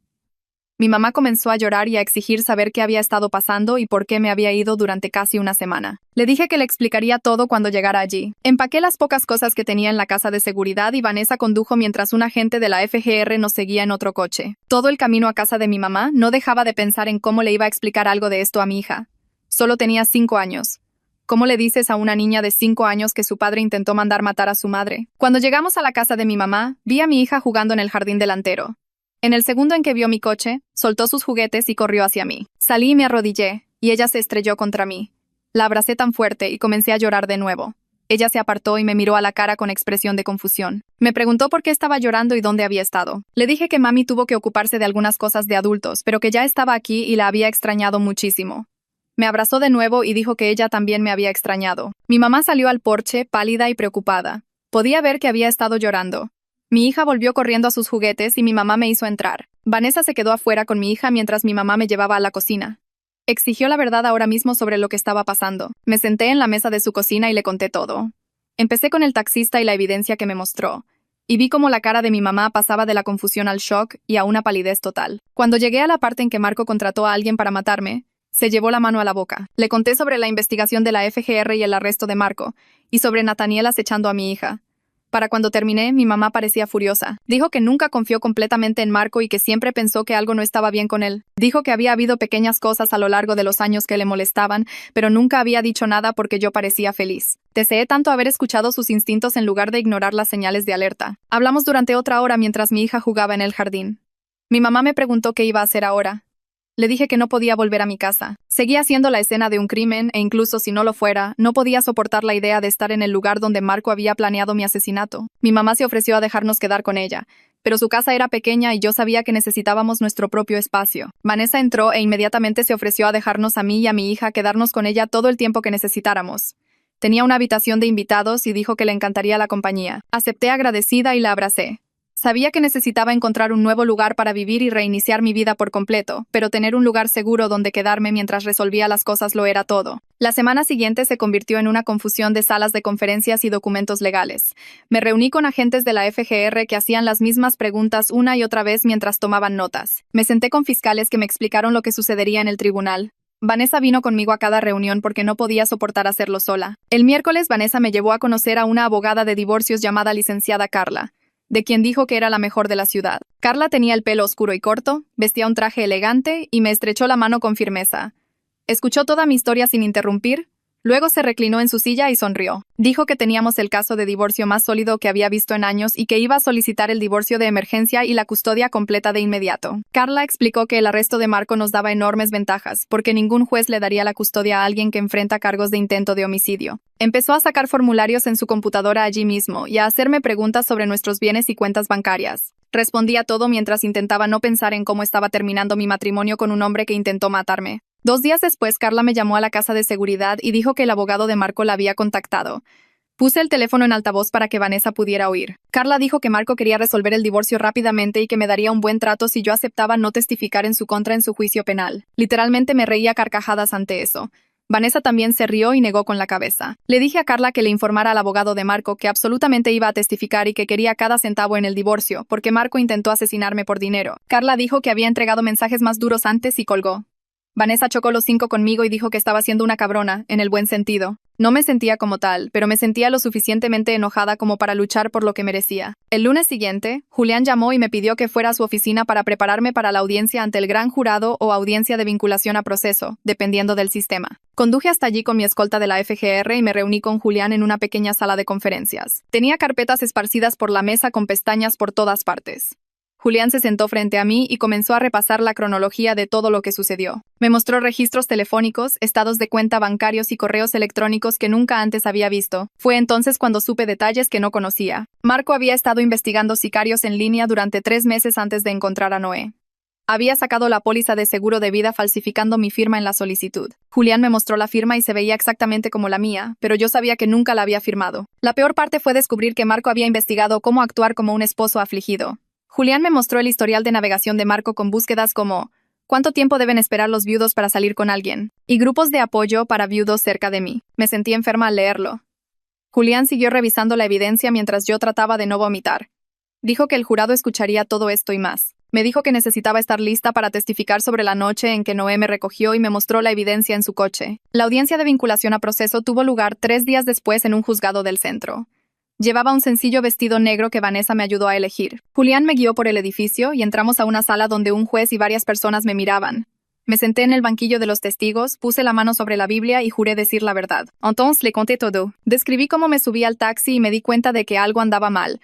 Mi mamá comenzó a llorar y a exigir saber qué había estado pasando y por qué me había ido durante casi una semana. Le dije que le explicaría todo cuando llegara allí. Empaqué las pocas cosas que tenía en la casa de seguridad y Vanessa condujo mientras un agente de la FGR nos seguía en otro coche. Todo el camino a casa de mi mamá no dejaba de pensar en cómo le iba a explicar algo de esto a mi hija. Solo tenía 5 años. ¿Cómo le dices a una niña de 5 años que su padre intentó mandar matar a su madre? Cuando llegamos a la casa de mi mamá, vi a mi hija jugando en el jardín delantero. En el segundo en que vio mi coche, soltó sus juguetes y corrió hacia mí. Salí y me arrodillé, y ella se estrelló contra mí. La abracé tan fuerte y comencé a llorar de nuevo. Ella se apartó y me miró a la cara con expresión de confusión. Me preguntó por qué estaba llorando y dónde había estado. Le dije que mami tuvo que ocuparse de algunas cosas de adultos, pero que ya estaba aquí y la había extrañado muchísimo. Me abrazó de nuevo y dijo que ella también me había extrañado. Mi mamá salió al porche, pálida y preocupada. Podía ver que había estado llorando. Mi hija volvió corriendo a sus juguetes y mi mamá me hizo entrar. Vanessa se quedó afuera con mi hija mientras mi mamá me llevaba a la cocina. Exigió la verdad ahora mismo sobre lo que estaba pasando. Me senté en la mesa de su cocina y le conté todo. Empecé con el taxista y la evidencia que me mostró. Y vi cómo la cara de mi mamá pasaba de la confusión al shock y a una palidez total. Cuando llegué a la parte en que Marco contrató a alguien para matarme, se llevó la mano a la boca. Le conté sobre la investigación de la FGR y el arresto de Marco, y sobre Nathaniel acechando a mi hija. Para cuando terminé, mi mamá parecía furiosa. Dijo que nunca confió completamente en Marco y que siempre pensó que algo no estaba bien con él. Dijo que había habido pequeñas cosas a lo largo de los años que le molestaban, pero nunca había dicho nada porque yo parecía feliz. Deseé tanto haber escuchado sus instintos en lugar de ignorar las señales de alerta. Hablamos durante otra hora mientras mi hija jugaba en el jardín. Mi mamá me preguntó qué iba a hacer ahora. Le dije que no podía volver a mi casa. Seguía siendo la escena de un crimen, e incluso si no lo fuera, no podía soportar la idea de estar en el lugar donde Marco había planeado mi asesinato. Mi mamá se ofreció a dejarnos quedar con ella, pero su casa era pequeña y yo sabía que necesitábamos nuestro propio espacio. Vanessa entró e inmediatamente se ofreció a dejarnos a mí y a mi hija quedarnos con ella todo el tiempo que necesitáramos. Tenía una habitación de invitados y dijo que le encantaría la compañía. Acepté agradecida y la abracé. Sabía que necesitaba encontrar un nuevo lugar para vivir y reiniciar mi vida por completo, pero tener un lugar seguro donde quedarme mientras resolvía las cosas lo era todo. La semana siguiente se convirtió en una confusión de salas de conferencias y documentos legales. Me reuní con agentes de la FGR que hacían las mismas preguntas una y otra vez mientras tomaban notas. Me senté con fiscales que me explicaron lo que sucedería en el tribunal. Vanessa vino conmigo a cada reunión porque no podía soportar hacerlo sola. El miércoles Vanessa me llevó a conocer a una abogada de divorcios llamada licenciada Carla, de quien dijo que era la mejor de la ciudad. Carla tenía el pelo oscuro y corto, vestía un traje elegante y me estrechó la mano con firmeza. Escuchó toda mi historia sin interrumpir, luego se reclinó en su silla y sonrió. Dijo que teníamos el caso de divorcio más sólido que había visto en años y que iba a solicitar el divorcio de emergencia y la custodia completa de inmediato. Carla explicó que el arresto de Marco nos daba enormes ventajas, porque ningún juez le daría la custodia a alguien que enfrenta cargos de intento de homicidio. Empezó a sacar formularios en su computadora allí mismo y a hacerme preguntas sobre nuestros bienes y cuentas bancarias. Respondía todo mientras intentaba no pensar en cómo estaba terminando mi matrimonio con un hombre que intentó matarme. 2 días después, Carla me llamó a la casa de seguridad y dijo que el abogado de Marco la había contactado. Puse el teléfono en altavoz para que Vanessa pudiera oír. Carla dijo que Marco quería resolver el divorcio rápidamente y que me daría un buen trato si yo aceptaba no testificar en su contra en su juicio penal. Literalmente me reía a carcajadas ante eso. Vanessa también se rió y negó con la cabeza. Le dije a Carla que le informara al abogado de Marco que absolutamente iba a testificar y que quería cada centavo en el divorcio, porque Marco intentó asesinarme por dinero. Carla dijo que había entregado mensajes más duros antes y colgó. Vanessa chocó los 5 conmigo y dijo que estaba siendo una cabrona, en el buen sentido. No me sentía como tal, pero me sentía lo suficientemente enojada como para luchar por lo que merecía. El lunes siguiente, Julián llamó y me pidió que fuera a su oficina para prepararme para la audiencia ante el gran jurado o audiencia de vinculación a proceso, dependiendo del sistema. Conduje hasta allí con mi escolta de la FGR y me reuní con Julián en una pequeña sala de conferencias. Tenía carpetas esparcidas por la mesa con pestañas por todas partes. Julián se sentó frente a mí y comenzó a repasar la cronología de todo lo que sucedió. Me mostró registros telefónicos, estados de cuenta bancarios y correos electrónicos que nunca antes había visto. Fue entonces cuando supe detalles que no conocía. Marco había estado investigando sicarios en línea durante 3 meses antes de encontrar a Noé. Había sacado la póliza de seguro de vida falsificando mi firma en la solicitud. Julián me mostró la firma y se veía exactamente como la mía, pero yo sabía que nunca la había firmado. La peor parte fue descubrir que Marco había investigado cómo actuar como un esposo afligido. Julián me mostró el historial de navegación de Marco con búsquedas como ¿cuánto tiempo deben esperar los viudos para salir con alguien? Y grupos de apoyo para viudos cerca de mí. Me sentí enferma al leerlo. Julián siguió revisando la evidencia mientras yo trataba de no vomitar. Dijo que el jurado escucharía todo esto y más. Me dijo que necesitaba estar lista para testificar sobre la noche en que Noé me recogió y me mostró la evidencia en su coche. La audiencia de vinculación a proceso tuvo lugar 3 días después en un juzgado del centro. Llevaba un sencillo vestido negro que Vanessa me ayudó a elegir. Julián me guió por el edificio y entramos a una sala donde un juez y varias personas me miraban. Me senté en el banquillo de los testigos, puse la mano sobre la Biblia y juré decir la verdad. Entonces le conté todo. Describí cómo me subí al taxi y me di cuenta de que algo andaba mal.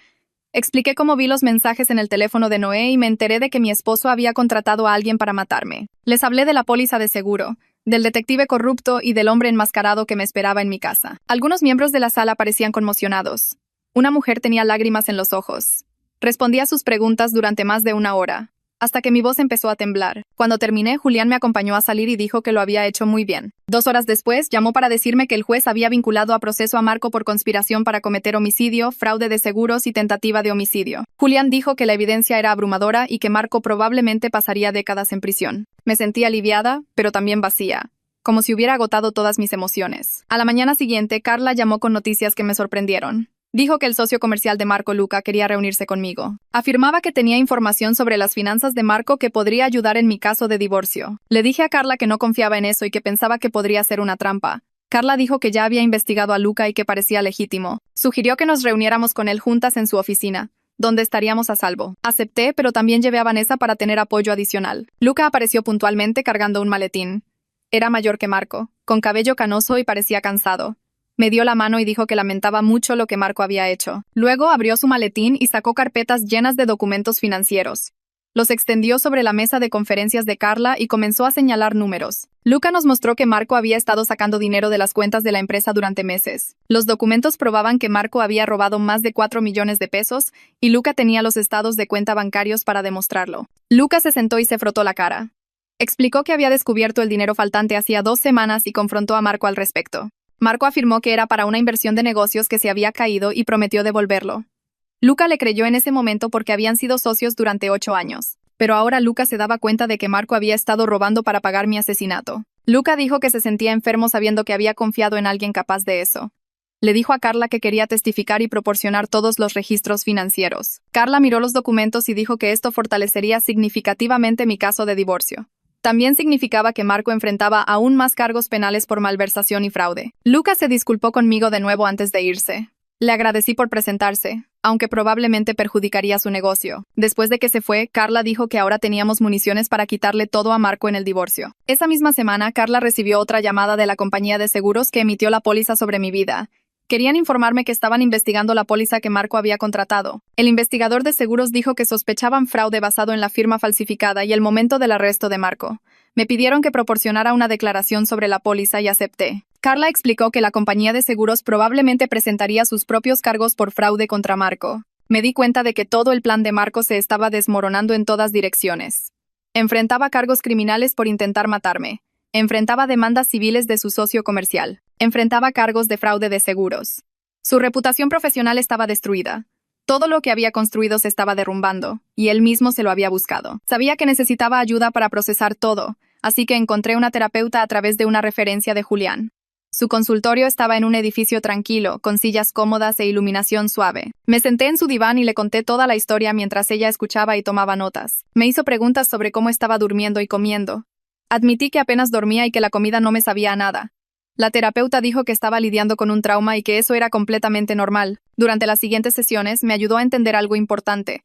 Expliqué cómo vi los mensajes en el teléfono de Noé y me enteré de que mi esposo había contratado a alguien para matarme. Les hablé de la póliza de seguro, del detective corrupto y del hombre enmascarado que me esperaba en mi casa. Algunos miembros de la sala parecían conmocionados. Una mujer tenía lágrimas en los ojos. Respondí a sus preguntas durante más de una hora, hasta que mi voz empezó a temblar. Cuando terminé, Julián me acompañó a salir y dijo que lo había hecho muy bien. 2 horas después, llamó para decirme que el juez había vinculado a proceso a Marco por conspiración para cometer homicidio, fraude de seguros y tentativa de homicidio. Julián dijo que la evidencia era abrumadora y que Marco probablemente pasaría décadas en prisión. Me sentí aliviada, pero también vacía, como si hubiera agotado todas mis emociones. A la mañana siguiente, Carla llamó con noticias que me sorprendieron. Dijo que el socio comercial de Marco, Luca, quería reunirse conmigo. Afirmaba que tenía información sobre las finanzas de Marco que podría ayudar en mi caso de divorcio. Le dije a Carla que no confiaba en eso y que pensaba que podría ser una trampa. Carla dijo que ya había investigado a Luca y que parecía legítimo. Sugirió que nos reuniéramos con él juntas en su oficina, donde estaríamos a salvo. Acepté, pero también llevé a Vanessa para tener apoyo adicional. Luca apareció puntualmente cargando un maletín. Era mayor que Marco, con cabello canoso y parecía cansado. Me dio la mano y dijo que lamentaba mucho lo que Marco había hecho. Luego abrió su maletín y sacó carpetas llenas de documentos financieros. Los extendió sobre la mesa de conferencias de Carla y comenzó a señalar números. Luca nos mostró que Marco había estado sacando dinero de las cuentas de la empresa durante meses. Los documentos probaban que Marco había robado más de 4 millones de pesos y Luca tenía los estados de cuenta bancarios para demostrarlo. Luca se sentó y se frotó la cara. Explicó que había descubierto el dinero faltante hacía 2 semanas y confrontó a Marco al respecto. Marco afirmó que era para una inversión de negocios que se había caído y prometió devolverlo. Luca le creyó en ese momento porque habían sido socios durante 8 años. Pero ahora Luca se daba cuenta de que Marco había estado robando para pagar mi asesinato. Luca dijo que se sentía enfermo sabiendo que había confiado en alguien capaz de eso. Le dijo a Carla que quería testificar y proporcionar todos los registros financieros. Carla miró los documentos y dijo que esto fortalecería significativamente mi caso de divorcio. También significaba que Marco enfrentaba aún más cargos penales por malversación y fraude. Luca se disculpó conmigo de nuevo antes de irse. Le agradecí por presentarse, aunque probablemente perjudicaría su negocio. Después de que se fue, Carla dijo que ahora teníamos municiones para quitarle todo a Marco en el divorcio. Esa misma semana, Carla recibió otra llamada de la compañía de seguros que emitió la póliza sobre mi vida. Querían informarme que estaban investigando la póliza que Marco había contratado. El investigador de seguros dijo que sospechaban fraude basado en la firma falsificada y el momento del arresto de Marco. Me pidieron que proporcionara una declaración sobre la póliza y acepté. Carla explicó que la compañía de seguros probablemente presentaría sus propios cargos por fraude contra Marco. Me di cuenta de que todo el plan de Marco se estaba desmoronando en todas direcciones. Enfrentaba cargos criminales por intentar matarme. Enfrentaba demandas civiles de su socio comercial. Enfrentaba cargos de fraude de seguros. Su reputación profesional estaba destruida. Todo lo que había construido se estaba derrumbando, y él mismo se lo había buscado. Sabía que necesitaba ayuda para procesar todo, así que encontré una terapeuta a través de una referencia de Julián. Su consultorio estaba en un edificio tranquilo, con sillas cómodas e iluminación suave. Me senté en su diván y le conté toda la historia mientras ella escuchaba y tomaba notas. Me hizo preguntas sobre cómo estaba durmiendo y comiendo. Admití que apenas dormía y que la comida no me sabía a nada. La terapeuta dijo que estaba lidiando con un trauma y que eso era completamente normal. Durante las siguientes sesiones me ayudó a entender algo importante.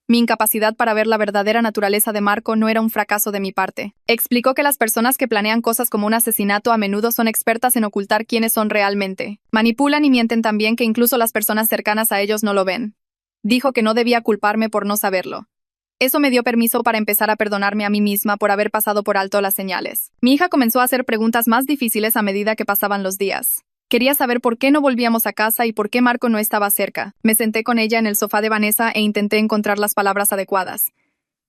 Mi incapacidad para ver la verdadera naturaleza de Marco no era un fracaso de mi parte. Explicó que las personas que planean cosas como un asesinato a menudo son expertas en ocultar quiénes son realmente. Manipulan y mienten tan bien que incluso las personas cercanas a ellos no lo ven. Dijo que no debía culparme por no saberlo. Eso me dio permiso para empezar a perdonarme a mí misma por haber pasado por alto las señales. Mi hija comenzó a hacer preguntas más difíciles a medida que pasaban los días. Quería saber por qué no volvíamos a casa y por qué Marco no estaba cerca. Me senté con ella en el sofá de Vanessa e intenté encontrar las palabras adecuadas.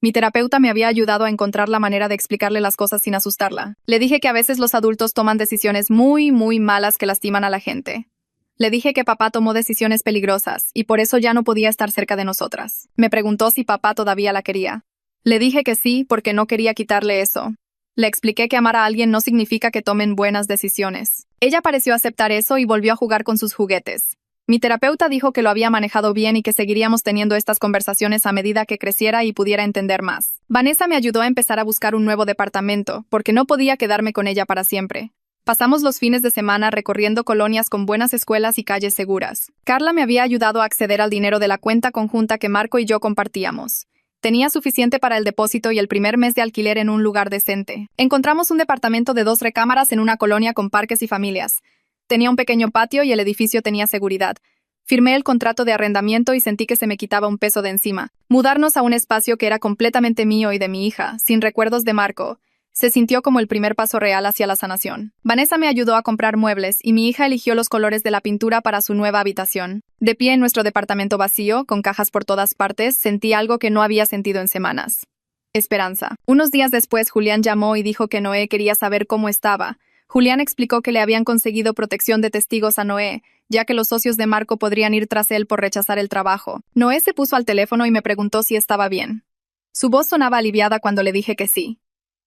Mi terapeuta me había ayudado a encontrar la manera de explicarle las cosas sin asustarla. Le dije que a veces los adultos toman decisiones muy malas que lastiman a la gente. Le dije que papá tomó decisiones peligrosas y por eso ya no podía estar cerca de nosotras. Me preguntó si papá todavía la quería. Le dije que sí, porque no quería quitarle eso. Le expliqué que amar a alguien no significa que tomen buenas decisiones. Ella pareció aceptar eso y volvió a jugar con sus juguetes. Mi terapeuta dijo que lo había manejado bien y que seguiríamos teniendo estas conversaciones a medida que creciera y pudiera entender más. Vanessa me ayudó a empezar a buscar un nuevo departamento, porque no podía quedarme con ella para siempre. Pasamos los fines de semana recorriendo colonias con buenas escuelas y calles seguras. Carla me había ayudado a acceder al dinero de la cuenta conjunta que Marco y yo compartíamos. Tenía suficiente para el depósito y el primer mes de alquiler en un lugar decente. Encontramos un departamento de 2 recámaras en una colonia con parques y familias. Tenía un pequeño patio y el edificio tenía seguridad. Firmé el contrato de arrendamiento y sentí que se me quitaba un peso de encima. Mudarnos a un espacio que era completamente mío y de mi hija, sin recuerdos de Marco, se sintió como el primer paso real hacia la sanación. Vanessa me ayudó a comprar muebles y mi hija eligió los colores de la pintura para su nueva habitación. De pie en nuestro departamento vacío, con cajas por todas partes, sentí algo que no había sentido en semanas. Esperanza. Unos días después, Julián llamó y dijo que Noé quería saber cómo estaba. Julián explicó que le habían conseguido protección de testigos a Noé, ya que los socios de Marco podrían ir tras él por rechazar el trabajo. Noé se puso al teléfono y me preguntó si estaba bien. Su voz sonaba aliviada cuando le dije que sí.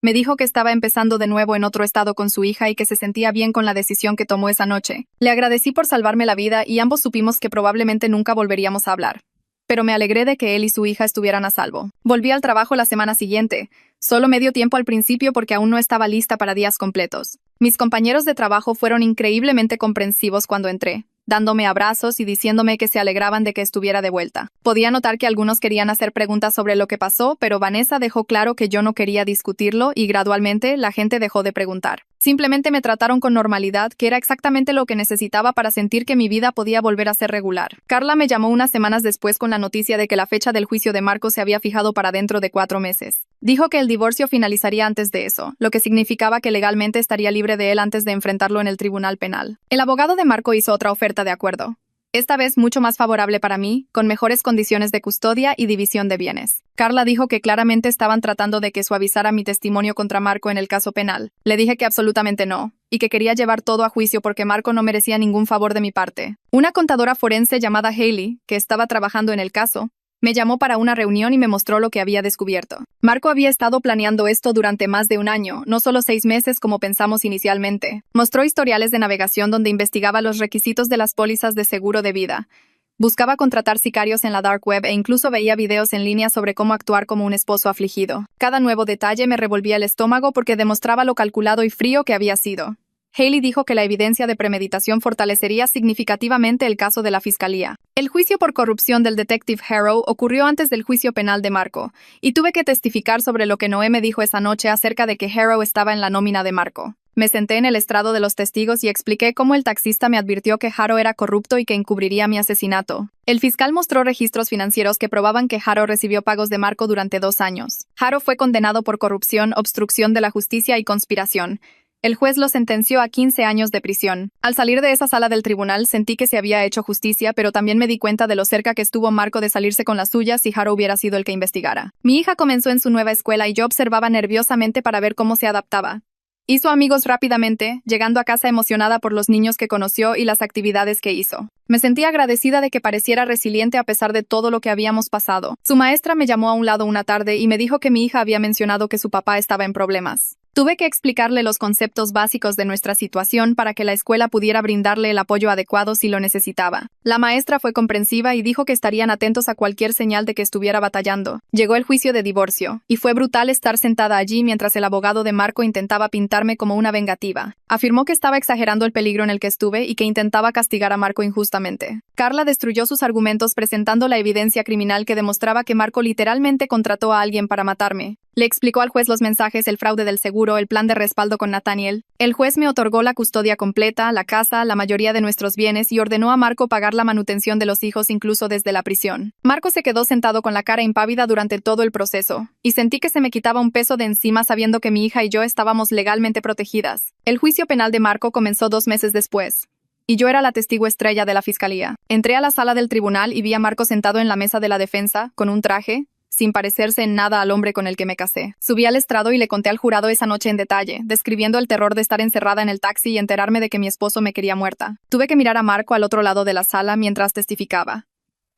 Me dijo que estaba empezando de nuevo en otro estado con su hija y que se sentía bien con la decisión que tomó esa noche. Le agradecí por salvarme la vida y ambos supimos que probablemente nunca volveríamos a hablar. Pero me alegré de que él y su hija estuvieran a salvo. Volví al trabajo la semana siguiente. Solo medio tiempo al principio porque aún no estaba lista para días completos. Mis compañeros de trabajo fueron increíblemente comprensivos cuando entré, dándome abrazos y diciéndome que se alegraban de que estuviera de vuelta. Podía notar que algunos querían hacer preguntas sobre lo que pasó, pero Vanessa dejó claro que yo no quería discutirlo y gradualmente la gente dejó de preguntar. Simplemente me trataron con normalidad, que era exactamente lo que necesitaba para sentir que mi vida podía volver a ser regular. Carla me llamó unas semanas después con la noticia de que la fecha del juicio de Marco se había fijado para dentro de 4 meses. Dijo que el divorcio finalizaría antes de eso, lo que significaba que legalmente estaría libre de él antes de enfrentarlo en el tribunal penal. El abogado de Marco hizo otra oferta de acuerdo. Esta vez mucho más favorable para mí, con mejores condiciones de custodia y división de bienes. Carla dijo que claramente estaban tratando de que suavizara mi testimonio contra Marco en el caso penal. Le dije que absolutamente no, y que quería llevar todo a juicio porque Marco no merecía ningún favor de mi parte. Una contadora forense llamada Hailey, que estaba trabajando en el caso, me llamó para una reunión y me mostró lo que había descubierto. Marco había estado planeando esto durante más de un año, no solo 6 meses como pensamos inicialmente. Mostró historiales de navegación donde investigaba los requisitos de las pólizas de seguro de vida. Buscaba contratar sicarios en la dark web e incluso veía videos en línea sobre cómo actuar como un esposo afligido. Cada nuevo detalle me revolvía el estómago porque demostraba lo calculado y frío que había sido. Hailey dijo que la evidencia de premeditación fortalecería significativamente el caso de la fiscalía. El juicio por corrupción del detective Harrow ocurrió antes del juicio penal de Marco, y tuve que testificar sobre lo que Noé me dijo esa noche acerca de que Harrow estaba en la nómina de Marco. Me senté en el estrado de los testigos y expliqué cómo el taxista me advirtió que Harrow era corrupto y que encubriría mi asesinato. El fiscal mostró registros financieros que probaban que Harrow recibió pagos de Marco durante 2 años. Harrow fue condenado por corrupción, obstrucción de la justicia y conspiración. El juez lo sentenció a 15 años de prisión. Al salir de esa sala del tribunal sentí que se había hecho justicia, pero también me di cuenta de lo cerca que estuvo Marco de salirse con las suyas si Harrow hubiera sido el que investigara. Mi hija comenzó en su nueva escuela y yo observaba nerviosamente para ver cómo se adaptaba. Hizo amigos rápidamente, llegando a casa emocionada por los niños que conoció y las actividades que hizo. Me sentí agradecida de que pareciera resiliente a pesar de todo lo que habíamos pasado. Su maestra me llamó a un lado una tarde y me dijo que mi hija había mencionado que su papá estaba en problemas. Tuve que explicarle los conceptos básicos de nuestra situación para que la escuela pudiera brindarle el apoyo adecuado si lo necesitaba. La maestra fue comprensiva y dijo que estarían atentos a cualquier señal de que estuviera batallando. Llegó el juicio de divorcio, y fue brutal estar sentada allí mientras el abogado de Marco intentaba pintarme como una vengativa. Afirmó que estaba exagerando el peligro en el que estuve y que intentaba castigar a Marco injustamente. Carla destruyó sus argumentos presentando la evidencia criminal que demostraba que Marco literalmente contrató a alguien para matarme. Le explicó al juez los mensajes, el fraude del seguro, el plan de respaldo con Nathaniel. El juez me otorgó la custodia completa, la casa, la mayoría de nuestros bienes y ordenó a Marco pagar la manutención de los hijos incluso desde la prisión. Marco se quedó sentado con la cara impávida durante todo el proceso, y sentí que se me quitaba un peso de encima sabiendo que mi hija y yo estábamos legalmente protegidas. El juicio penal de Marco comenzó 2 meses después, y yo era la testigo estrella de la fiscalía. Entré a la sala del tribunal y vi a Marco sentado en la mesa de la defensa, con un traje, sin parecerse en nada al hombre con el que me casé. Subí al estrado y le conté al jurado esa noche en detalle, describiendo el terror de estar encerrada en el taxi y enterarme de que mi esposo me quería muerta. Tuve que mirar a Marco al otro lado de la sala mientras testificaba.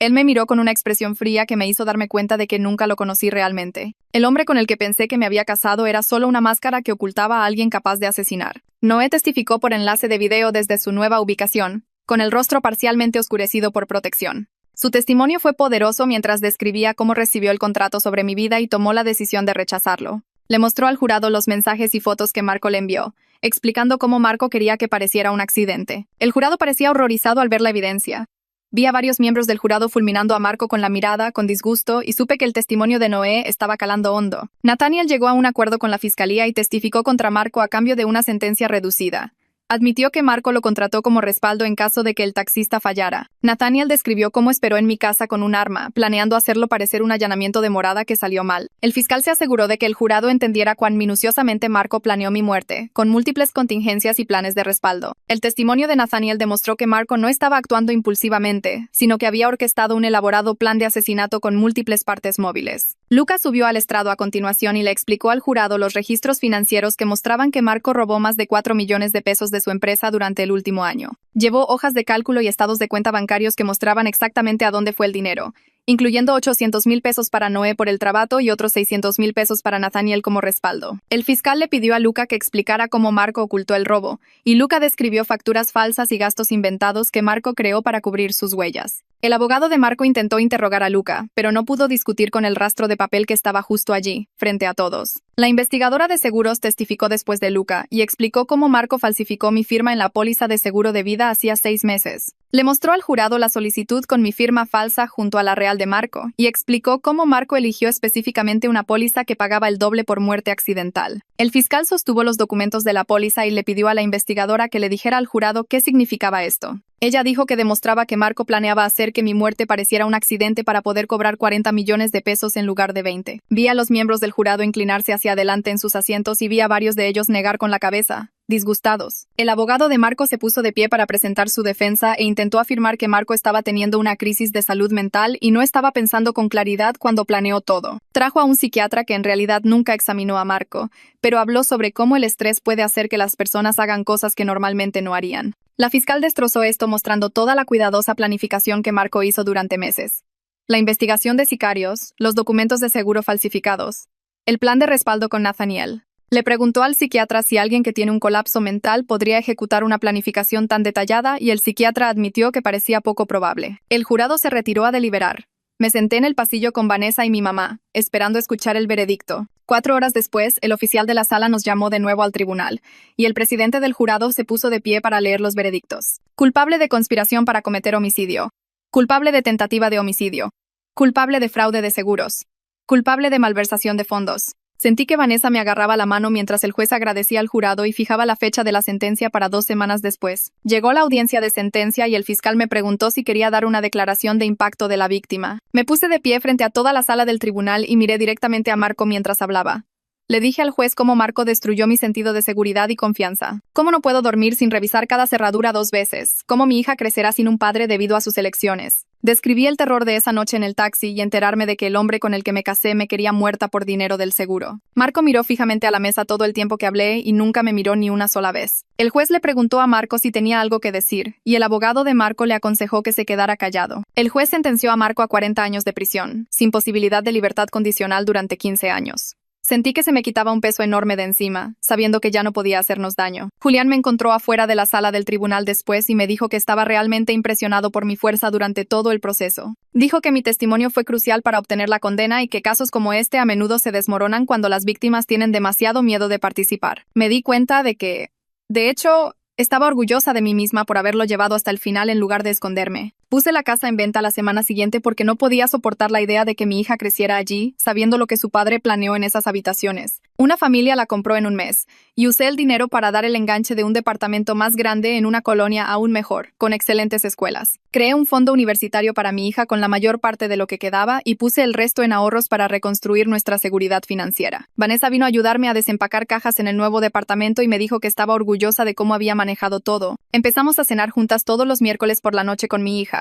Él me miró con una expresión fría que me hizo darme cuenta de que nunca lo conocí realmente. El hombre con el que pensé que me había casado era solo una máscara que ocultaba a alguien capaz de asesinar. Noé testificó por enlace de video desde su nueva ubicación, con el rostro parcialmente oscurecido por protección. Su testimonio fue poderoso mientras describía cómo recibió el contrato sobre mi vida y tomó la decisión de rechazarlo. Le mostró al jurado los mensajes y fotos que Marco le envió, explicando cómo Marco quería que pareciera un accidente. El jurado parecía horrorizado al ver la evidencia. Vi a varios miembros del jurado fulminando a Marco con la mirada, con disgusto, y supe que el testimonio de Noé estaba calando hondo. Nathaniel llegó a un acuerdo con la fiscalía y testificó contra Marco a cambio de una sentencia reducida. Admitió que Marco lo contrató como respaldo en caso de que el taxista fallara. Nathaniel describió cómo esperó en mi casa con un arma, planeando hacerlo parecer un allanamiento de morada que salió mal. El fiscal se aseguró de que el jurado entendiera cuán minuciosamente Marco planeó mi muerte, con múltiples contingencias y planes de respaldo. El testimonio de Nathaniel demostró que Marco no estaba actuando impulsivamente, sino que había orquestado un elaborado plan de asesinato con múltiples partes móviles. Lucas subió al estrado a continuación y le explicó al jurado los registros financieros que mostraban que Marco robó más de 4 millones de pesos de su empresa durante el último año. Llevó hojas de cálculo y estados de cuenta bancarios que mostraban exactamente a dónde fue el dinero, incluyendo 800,000 pesos para Noé por el trabajo y otros 600,000 pesos para Nathaniel como respaldo. El fiscal le pidió a Luca que explicara cómo Marco ocultó el robo, y Luca describió facturas falsas y gastos inventados que Marco creó para cubrir sus huellas. El abogado de Marco intentó interrogar a Luca, pero no pudo discutir con el rastro de papel que estaba justo allí, frente a todos. La investigadora de seguros testificó después de Luca y explicó cómo Marco falsificó mi firma en la póliza de seguro de vida hacía 6 meses. Le mostró al jurado la solicitud con mi firma falsa junto a la real de Marco y explicó cómo Marco eligió específicamente una póliza que pagaba el doble por muerte accidental. El fiscal sostuvo los documentos de la póliza y le pidió a la investigadora que le dijera al jurado qué significaba esto. Ella dijo que demostraba que Marco planeaba hacer que mi muerte pareciera un accidente para poder cobrar 40 millones de pesos en lugar de 20. Vi a los miembros del jurado inclinarse hacia adelante en sus asientos y vi a varios de ellos negar con la cabeza, disgustados. El abogado de Marco se puso de pie para presentar su defensa e intentó afirmar que Marco estaba teniendo una crisis de salud mental y no estaba pensando con claridad cuando planeó todo. Trajo a un psiquiatra que en realidad nunca examinó a Marco, pero habló sobre cómo el estrés puede hacer que las personas hagan cosas que normalmente no harían. La fiscal destrozó esto mostrando toda la cuidadosa planificación que Marco hizo durante meses. La investigación de sicarios, los documentos de seguro falsificados, el plan de respaldo con Nathaniel. Le preguntó al psiquiatra si alguien que tiene un colapso mental podría ejecutar una planificación tan detallada y el psiquiatra admitió que parecía poco probable. El jurado se retiró a deliberar. Me senté en el pasillo con Vanessa y mi mamá, esperando escuchar el veredicto. 4 horas después, el oficial de la sala nos llamó de nuevo al tribunal, y el presidente del jurado se puso de pie para leer los veredictos. Culpable de conspiración para cometer homicidio. Culpable de tentativa de homicidio. Culpable de fraude de seguros. Culpable de malversación de fondos. Sentí que Vanessa me agarraba la mano mientras el juez agradecía al jurado y fijaba la fecha de la sentencia para 2 semanas después. Llegó la audiencia de sentencia y el fiscal me preguntó si quería dar una declaración de impacto de la víctima. Me puse de pie frente a toda la sala del tribunal y miré directamente a Marco mientras hablaba. Le dije al juez cómo Marco destruyó mi sentido de seguridad y confianza. Cómo no puedo dormir sin revisar cada cerradura 2 veces. Cómo mi hija crecerá sin un padre debido a sus elecciones. Describí el terror de esa noche en el taxi y enterarme de que el hombre con el que me casé me quería muerta por dinero del seguro. Marco miró fijamente a la mesa todo el tiempo que hablé y nunca me miró ni una sola vez. El juez le preguntó a Marco si tenía algo que decir, y el abogado de Marco le aconsejó que se quedara callado. El juez sentenció a Marco a 40 años de prisión, sin posibilidad de libertad condicional durante 15 años. Sentí que se me quitaba un peso enorme de encima, sabiendo que ya no podía hacernos daño. Julián me encontró afuera de la sala del tribunal después y me dijo que estaba realmente impresionado por mi fuerza durante todo el proceso. Dijo que mi testimonio fue crucial para obtener la condena y que casos como este a menudo se desmoronan cuando las víctimas tienen demasiado miedo de participar. Me di cuenta de que, de hecho, estaba orgullosa de mí misma por haberlo llevado hasta el final en lugar de esconderme. Puse la casa en venta la semana siguiente porque no podía soportar la idea de que mi hija creciera allí, sabiendo lo que su padre planeó en esas habitaciones. Una familia la compró en un mes, y usé el dinero para dar el enganche de un departamento más grande en una colonia aún mejor, con excelentes escuelas. Creé un fondo universitario para mi hija con la mayor parte de lo que quedaba y puse el resto en ahorros para reconstruir nuestra seguridad financiera. Vanessa vino a ayudarme a desempacar cajas en el nuevo departamento y me dijo que estaba orgullosa de cómo había manejado todo. Empezamos a cenar juntas todos los miércoles por la noche con mi hija,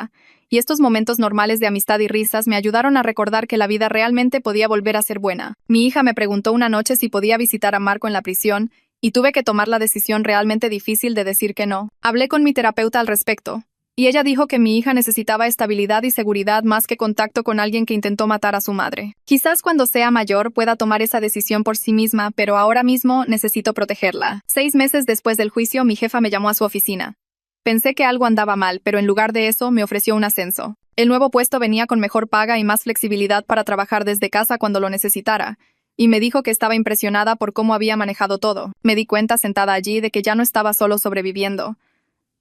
y estos momentos normales de amistad y risas me ayudaron a recordar que la vida realmente podía volver a ser buena. Mi hija me preguntó una noche si podía visitar a Marco en la prisión, y tuve que tomar la decisión realmente difícil de decir que no. Hablé con mi terapeuta al respecto, y ella dijo que mi hija necesitaba estabilidad y seguridad más que contacto con alguien que intentó matar a su madre. Quizás cuando sea mayor pueda tomar esa decisión por sí misma, pero ahora mismo necesito protegerla. 6 meses después del juicio, mi jefa me llamó a su oficina. Pensé que algo andaba mal, pero en lugar de eso me ofreció un ascenso. El nuevo puesto venía con mejor paga y más flexibilidad para trabajar desde casa cuando lo necesitara, y me dijo que estaba impresionada por cómo había manejado todo. Me di cuenta sentada allí de que ya no estaba solo sobreviviendo.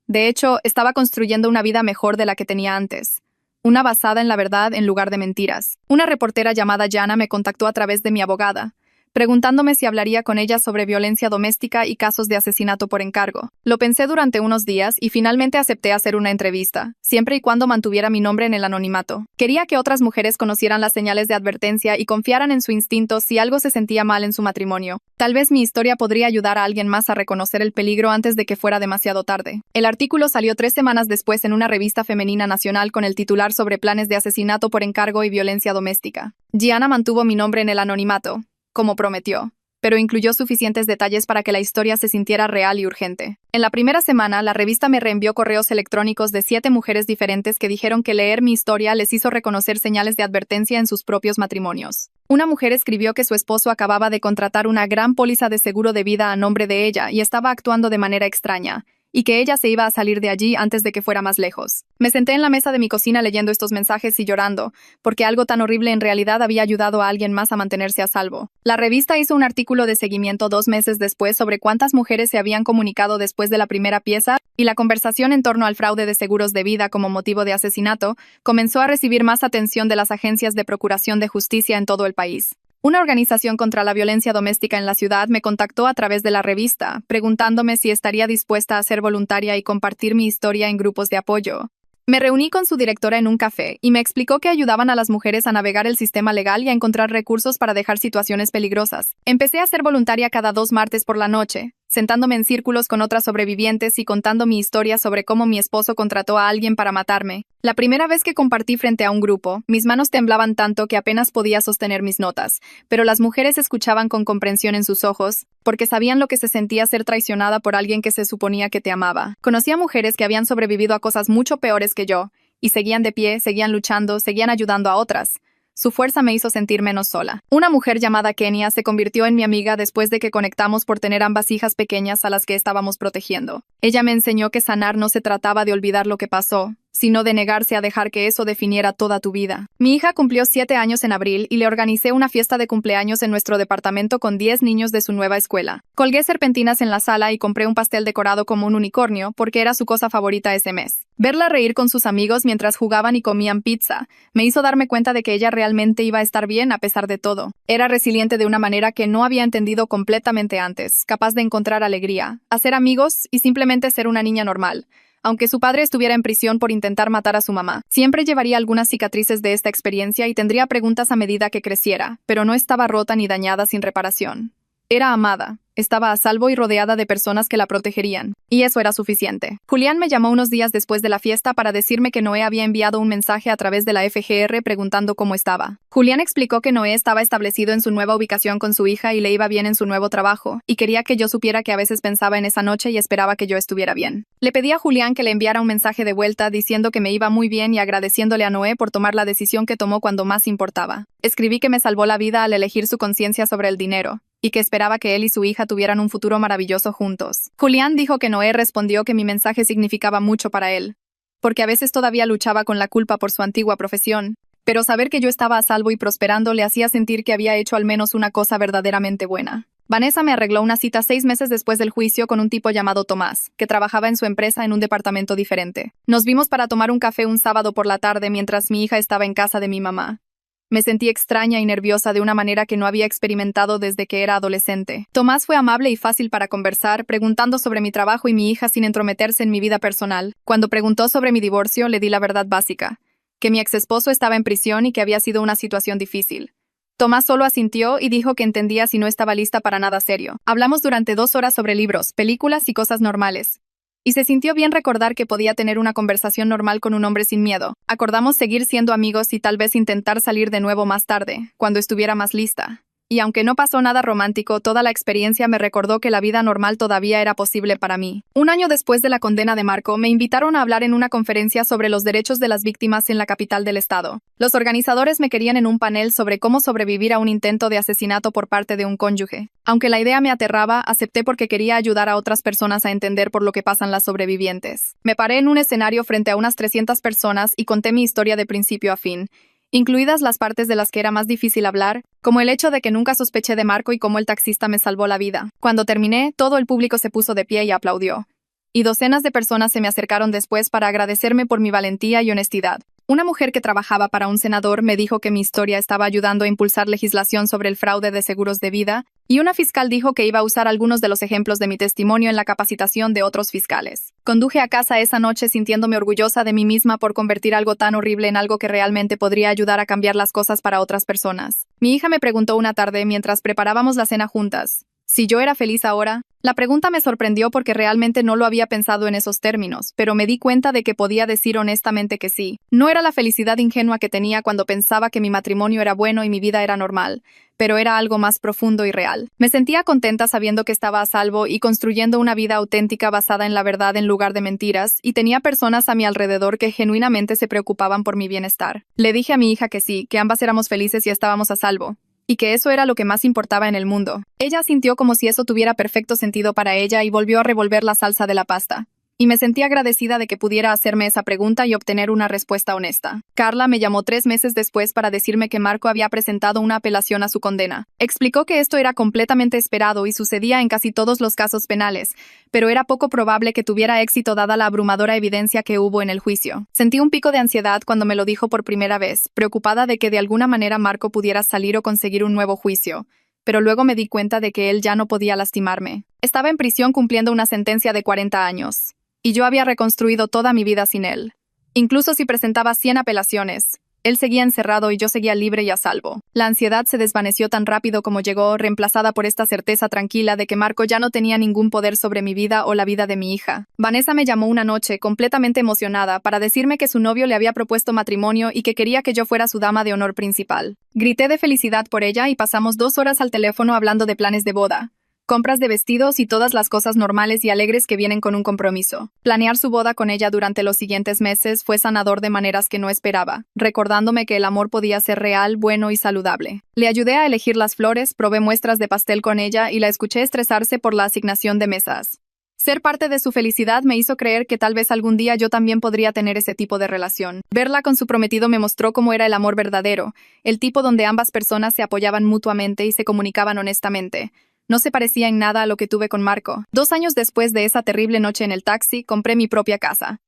De hecho, estaba construyendo una vida mejor de la que tenía antes. Una basada en la verdad en lugar de mentiras. Una reportera llamada Jana me contactó a través de mi abogada, preguntándome si hablaría con ella sobre violencia doméstica y casos de asesinato por encargo. Lo pensé durante unos días y finalmente acepté hacer una entrevista, siempre y cuando mantuviera mi nombre en el anonimato. Quería que otras mujeres conocieran las señales de advertencia y confiaran en su instinto si algo se sentía mal en su matrimonio. Tal vez mi historia podría ayudar a alguien más a reconocer el peligro antes de que fuera demasiado tarde. El artículo salió 3 semanas después en una revista femenina nacional con el titular sobre planes de asesinato por encargo y violencia doméstica. Gianna mantuvo mi nombre en el anonimato, como prometió, pero incluyó suficientes detalles para que la historia se sintiera real y urgente. En la primera semana, la revista me reenvió correos electrónicos de 7 mujeres diferentes que dijeron que leer mi historia les hizo reconocer señales de advertencia en sus propios matrimonios. Una mujer escribió que su esposo acababa de contratar una gran póliza de seguro de vida a nombre de ella y estaba actuando de manera extraña, y que ella se iba a salir de allí antes de que fuera más lejos. Me senté en la mesa de mi cocina leyendo estos mensajes y llorando, porque algo tan horrible en realidad había ayudado a alguien más a mantenerse a salvo. La revista hizo un artículo de seguimiento 2 meses después sobre cuántas mujeres se habían comunicado después de la primera pieza, y la conversación en torno al fraude de seguros de vida como motivo de asesinato comenzó a recibir más atención de las agencias de procuración de justicia en todo el país. Una organización contra la violencia doméstica en la ciudad me contactó a través de la revista, preguntándome si estaría dispuesta a ser voluntaria y compartir mi historia en grupos de apoyo. Me reuní con su directora en un café y me explicó que ayudaban a las mujeres a navegar el sistema legal y a encontrar recursos para dejar situaciones peligrosas. Empecé a ser voluntaria cada 2 martes por la noche, sentándome en círculos con otras sobrevivientes y contando mi historia sobre cómo mi esposo contrató a alguien para matarme. La primera vez que compartí frente a un grupo, mis manos temblaban tanto que apenas podía sostener mis notas, pero las mujeres escuchaban con comprensión en sus ojos, porque sabían lo que se sentía ser traicionada por alguien que se suponía que te amaba. Conocí a mujeres que habían sobrevivido a cosas mucho peores que yo, y seguían de pie, seguían luchando, seguían ayudando a otras. Su fuerza me hizo sentir menos sola. Una mujer llamada Kenia se convirtió en mi amiga después de que conectamos por tener ambas hijas pequeñas a las que estábamos protegiendo. Ella me enseñó que sanar no se trataba de olvidar lo que pasó, sino de negarse a dejar que eso definiera toda tu vida. Mi hija cumplió 7 años en abril y le organicé una fiesta de cumpleaños en nuestro departamento con 10 niños de su nueva escuela. Colgué serpentinas en la sala y compré un pastel decorado como un unicornio porque era su cosa favorita ese mes. Verla reír con sus amigos mientras jugaban y comían pizza me hizo darme cuenta de que ella realmente iba a estar bien a pesar de todo. Era resiliente de una manera que no había entendido completamente antes, capaz de encontrar alegría, hacer amigos y simplemente ser una niña normal. Aunque su padre estuviera en prisión por intentar matar a su mamá, siempre llevaría algunas cicatrices de esta experiencia y tendría preguntas a medida que creciera, pero no estaba rota ni dañada sin reparación. Era amada, estaba a salvo y rodeada de personas que la protegerían, y eso era suficiente. Julián me llamó unos días después de la fiesta para decirme que Noé había enviado un mensaje a través de la FGR preguntando cómo estaba. Julián explicó que Noé estaba establecido en su nueva ubicación con su hija y le iba bien en su nuevo trabajo, y quería que yo supiera que a veces pensaba en esa noche y esperaba que yo estuviera bien. Le pedí a Julián que le enviara un mensaje de vuelta diciendo que me iba muy bien y agradeciéndole a Noé por tomar la decisión que tomó cuando más importaba. Escribí que me salvó la vida al elegir su conciencia sobre el dinero, y que esperaba que él y su hija tuvieran un futuro maravilloso juntos. Julián dijo que Noé respondió que mi mensaje significaba mucho para él, porque a veces todavía luchaba con la culpa por su antigua profesión, pero saber que yo estaba a salvo y prosperando le hacía sentir que había hecho al menos una cosa verdaderamente buena. Vanessa me arregló una cita 6 meses después del juicio con un tipo llamado Tomás, que trabajaba en su empresa en un departamento diferente. Nos vimos para tomar un café un sábado por la tarde mientras mi hija estaba en casa de mi mamá. Me sentí extraña y nerviosa de una manera que no había experimentado desde que era adolescente. Tomás fue amable y fácil para conversar, preguntando sobre mi trabajo y mi hija sin entrometerse en mi vida personal. Cuando preguntó sobre mi divorcio, le di la verdad básica, que mi exesposo estaba en prisión y que había sido una situación difícil. Tomás solo asintió y dijo que entendía si no estaba lista para nada serio. Hablamos durante 2 horas sobre libros, películas y cosas normales. Y se sintió bien recordar que podía tener una conversación normal con un hombre sin miedo. Acordamos seguir siendo amigos y tal vez intentar salir de nuevo más tarde, cuando estuviera más lista. Y aunque no pasó nada romántico, toda la experiencia me recordó que la vida normal todavía era posible para mí. Un año después de la condena de Marco, me invitaron a hablar en una conferencia sobre los derechos de las víctimas en la capital del estado. Los organizadores me querían en un panel sobre cómo sobrevivir a un intento de asesinato por parte de un cónyuge. Aunque la idea me aterraba, acepté porque quería ayudar a otras personas a entender por lo que pasan las sobrevivientes. Me paré en un escenario frente a unas 300 personas y conté mi historia de principio a fin, incluidas las partes de las que era más difícil hablar, como el hecho de que nunca sospeché de Marco y cómo el taxista me salvó la vida. Cuando terminé, todo el público se puso de pie y aplaudió. y docenas de personas se me acercaron después para agradecerme por mi valentía y honestidad. Una mujer que trabajaba para un senador me dijo que mi historia estaba ayudando a impulsar legislación sobre el fraude de seguros de vida, y una fiscal dijo que iba a usar algunos de los ejemplos de mi testimonio en la capacitación de otros fiscales. Conduje a casa esa noche sintiéndome orgullosa de mí misma por convertir algo tan horrible en algo que realmente podría ayudar a cambiar las cosas para otras personas. Mi hija me preguntó una tarde mientras preparábamos la cena juntas si yo era feliz ahora. La pregunta me sorprendió porque realmente no lo había pensado en esos términos, pero me di cuenta de que podía decir honestamente que sí. No era la felicidad ingenua que tenía cuando pensaba que mi matrimonio era bueno y mi vida era normal, pero era algo más profundo y real. Me sentía contenta sabiendo que estaba a salvo y construyendo una vida auténtica basada en la verdad en lugar de mentiras, y tenía personas a mi alrededor que genuinamente se preocupaban por mi bienestar. Le dije a mi hija que sí, que ambas éramos felices y estábamos a salvo, y que eso era lo que más importaba en el mundo. Ella sintió como si eso tuviera perfecto sentido para ella y volvió a revolver la salsa de la pasta. Y me sentí agradecida de que pudiera hacerme esa pregunta y obtener una respuesta honesta. Carla me llamó 3 meses después para decirme que Marco había presentado una apelación a su condena. Explicó que esto era completamente esperado y sucedía en casi todos los casos penales, pero era poco probable que tuviera éxito dada la abrumadora evidencia que hubo en el juicio. Sentí un pico de ansiedad cuando me lo dijo por primera vez, preocupada de que de alguna manera Marco pudiera salir o conseguir un nuevo juicio. Pero luego me di cuenta de que él ya no podía lastimarme. Estaba en prisión cumpliendo una sentencia de 40 años. Y yo había reconstruido toda mi vida sin él. Incluso si presentaba 100 apelaciones, él seguía encerrado y yo seguía libre y a salvo. La ansiedad se desvaneció tan rápido como llegó, reemplazada por esta certeza tranquila de que Marco ya no tenía ningún poder sobre mi vida o la vida de mi hija. Vanessa me llamó una noche, completamente emocionada, para decirme que su novio le había propuesto matrimonio y que quería que yo fuera su dama de honor principal. Grité de felicidad por ella y pasamos 2 horas al teléfono hablando de planes de boda, compras de vestidos y todas las cosas normales y alegres que vienen con un compromiso. Planear su boda con ella durante los siguientes meses fue sanador de maneras que no esperaba, recordándome que el amor podía ser real, bueno y saludable. Le ayudé a elegir las flores, probé muestras de pastel con ella y la escuché estresarse por la asignación de mesas. Ser parte de su felicidad me hizo creer que tal vez algún día yo también podría tener ese tipo de relación. Verla con su prometido me mostró cómo era el amor verdadero, el tipo donde ambas personas se apoyaban mutuamente y se comunicaban honestamente. No se parecía en nada a lo que tuve con Marco. 2 años después de esa terrible noche en el taxi, compré mi propia casa.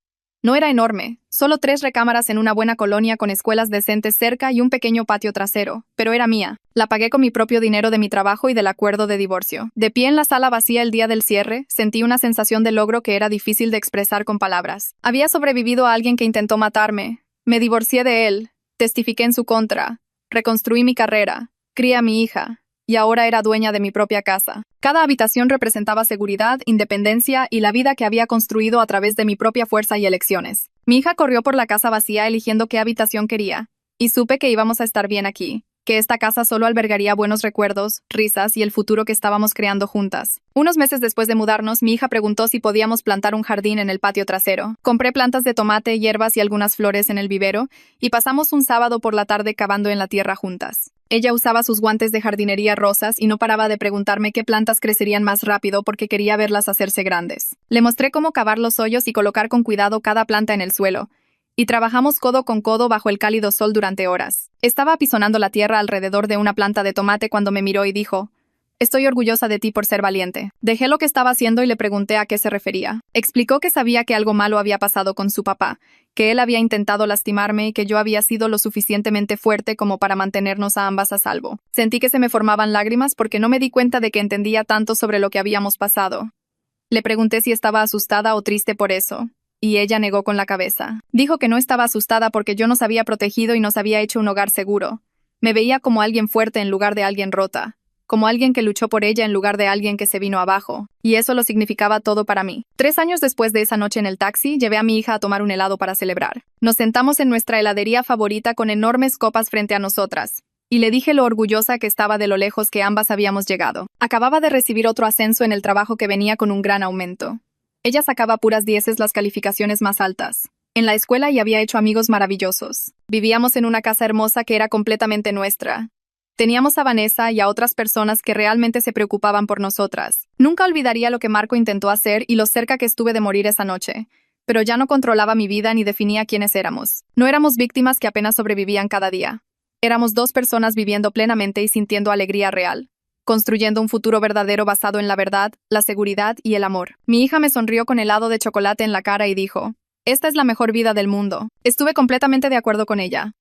No era enorme, solo 3 recámaras en una buena colonia con escuelas decentes cerca y un pequeño patio trasero, pero era mía. La pagué con mi propio dinero de mi trabajo y del acuerdo de divorcio. De pie en la sala vacía el día del cierre, sentí una sensación de logro que era difícil de expresar con palabras. Había sobrevivido a alguien que intentó matarme. Me divorcié de él, testifiqué en su contra, reconstruí mi carrera, crié a mi hija, y ahora era dueña de mi propia casa. Cada habitación representaba seguridad, independencia y la vida que había construido a través de mi propia fuerza y elecciones. Mi hija corrió por la casa vacía eligiendo qué habitación quería, y supe que íbamos a estar bien aquí, que esta casa solo albergaría buenos recuerdos, risas y el futuro que estábamos creando juntas. Unos meses después de mudarnos, mi hija preguntó si podíamos plantar un jardín en el patio trasero. Compré plantas de tomate, hierbas y algunas flores en el vivero, y pasamos un sábado por la tarde cavando en la tierra juntas. Ella usaba sus guantes de jardinería rosas y no paraba de preguntarme qué plantas crecerían más rápido porque quería verlas hacerse grandes. Le mostré cómo cavar los hoyos y colocar con cuidado cada planta en el suelo, y trabajamos codo con codo bajo el cálido sol durante horas. Estaba apisonando la tierra alrededor de una planta de tomate cuando me miró y dijo: «Estoy orgullosa de ti por ser valiente». Dejé lo que estaba haciendo y le pregunté a qué se refería. Explicó que sabía que algo malo había pasado con su papá, que él había intentado lastimarme y que yo había sido lo suficientemente fuerte como para mantenernos a ambas a salvo. Sentí que se me formaban lágrimas porque no me di cuenta de que entendía tanto sobre lo que habíamos pasado. Le pregunté si estaba asustada o triste por eso, y ella negó con la cabeza. Dijo que no estaba asustada porque yo nos había protegido y nos había hecho un hogar seguro. Me veía como alguien fuerte en lugar de alguien rota, como alguien que luchó por ella en lugar de alguien que se vino abajo, y eso lo significaba todo para mí. 3 años después de esa noche en el taxi, llevé a mi hija a tomar un helado para celebrar. Nos sentamos en nuestra heladería favorita con enormes copas frente a nosotras, y le dije lo orgullosa que estaba de lo lejos que ambas habíamos llegado. Acababa de recibir otro ascenso en el trabajo que venía con un gran aumento. Ella sacaba puras 10, las calificaciones más altas en la escuela, y había hecho amigos maravillosos. Vivíamos en una casa hermosa que era completamente nuestra. Teníamos a Vanessa y a otras personas que realmente se preocupaban por nosotras. Nunca olvidaría lo que Marco intentó hacer y lo cerca que estuve de morir esa noche, pero ya no controlaba mi vida ni definía quiénes éramos. No éramos víctimas que apenas sobrevivían cada día. Éramos 2 personas viviendo plenamente y sintiendo alegría real. construyendo un futuro verdadero basado en la verdad, la seguridad y el amor. Mi hija me sonrió con helado de chocolate en la cara y dijo, esta es la mejor vida del mundo. Estuve completamente de acuerdo con ella.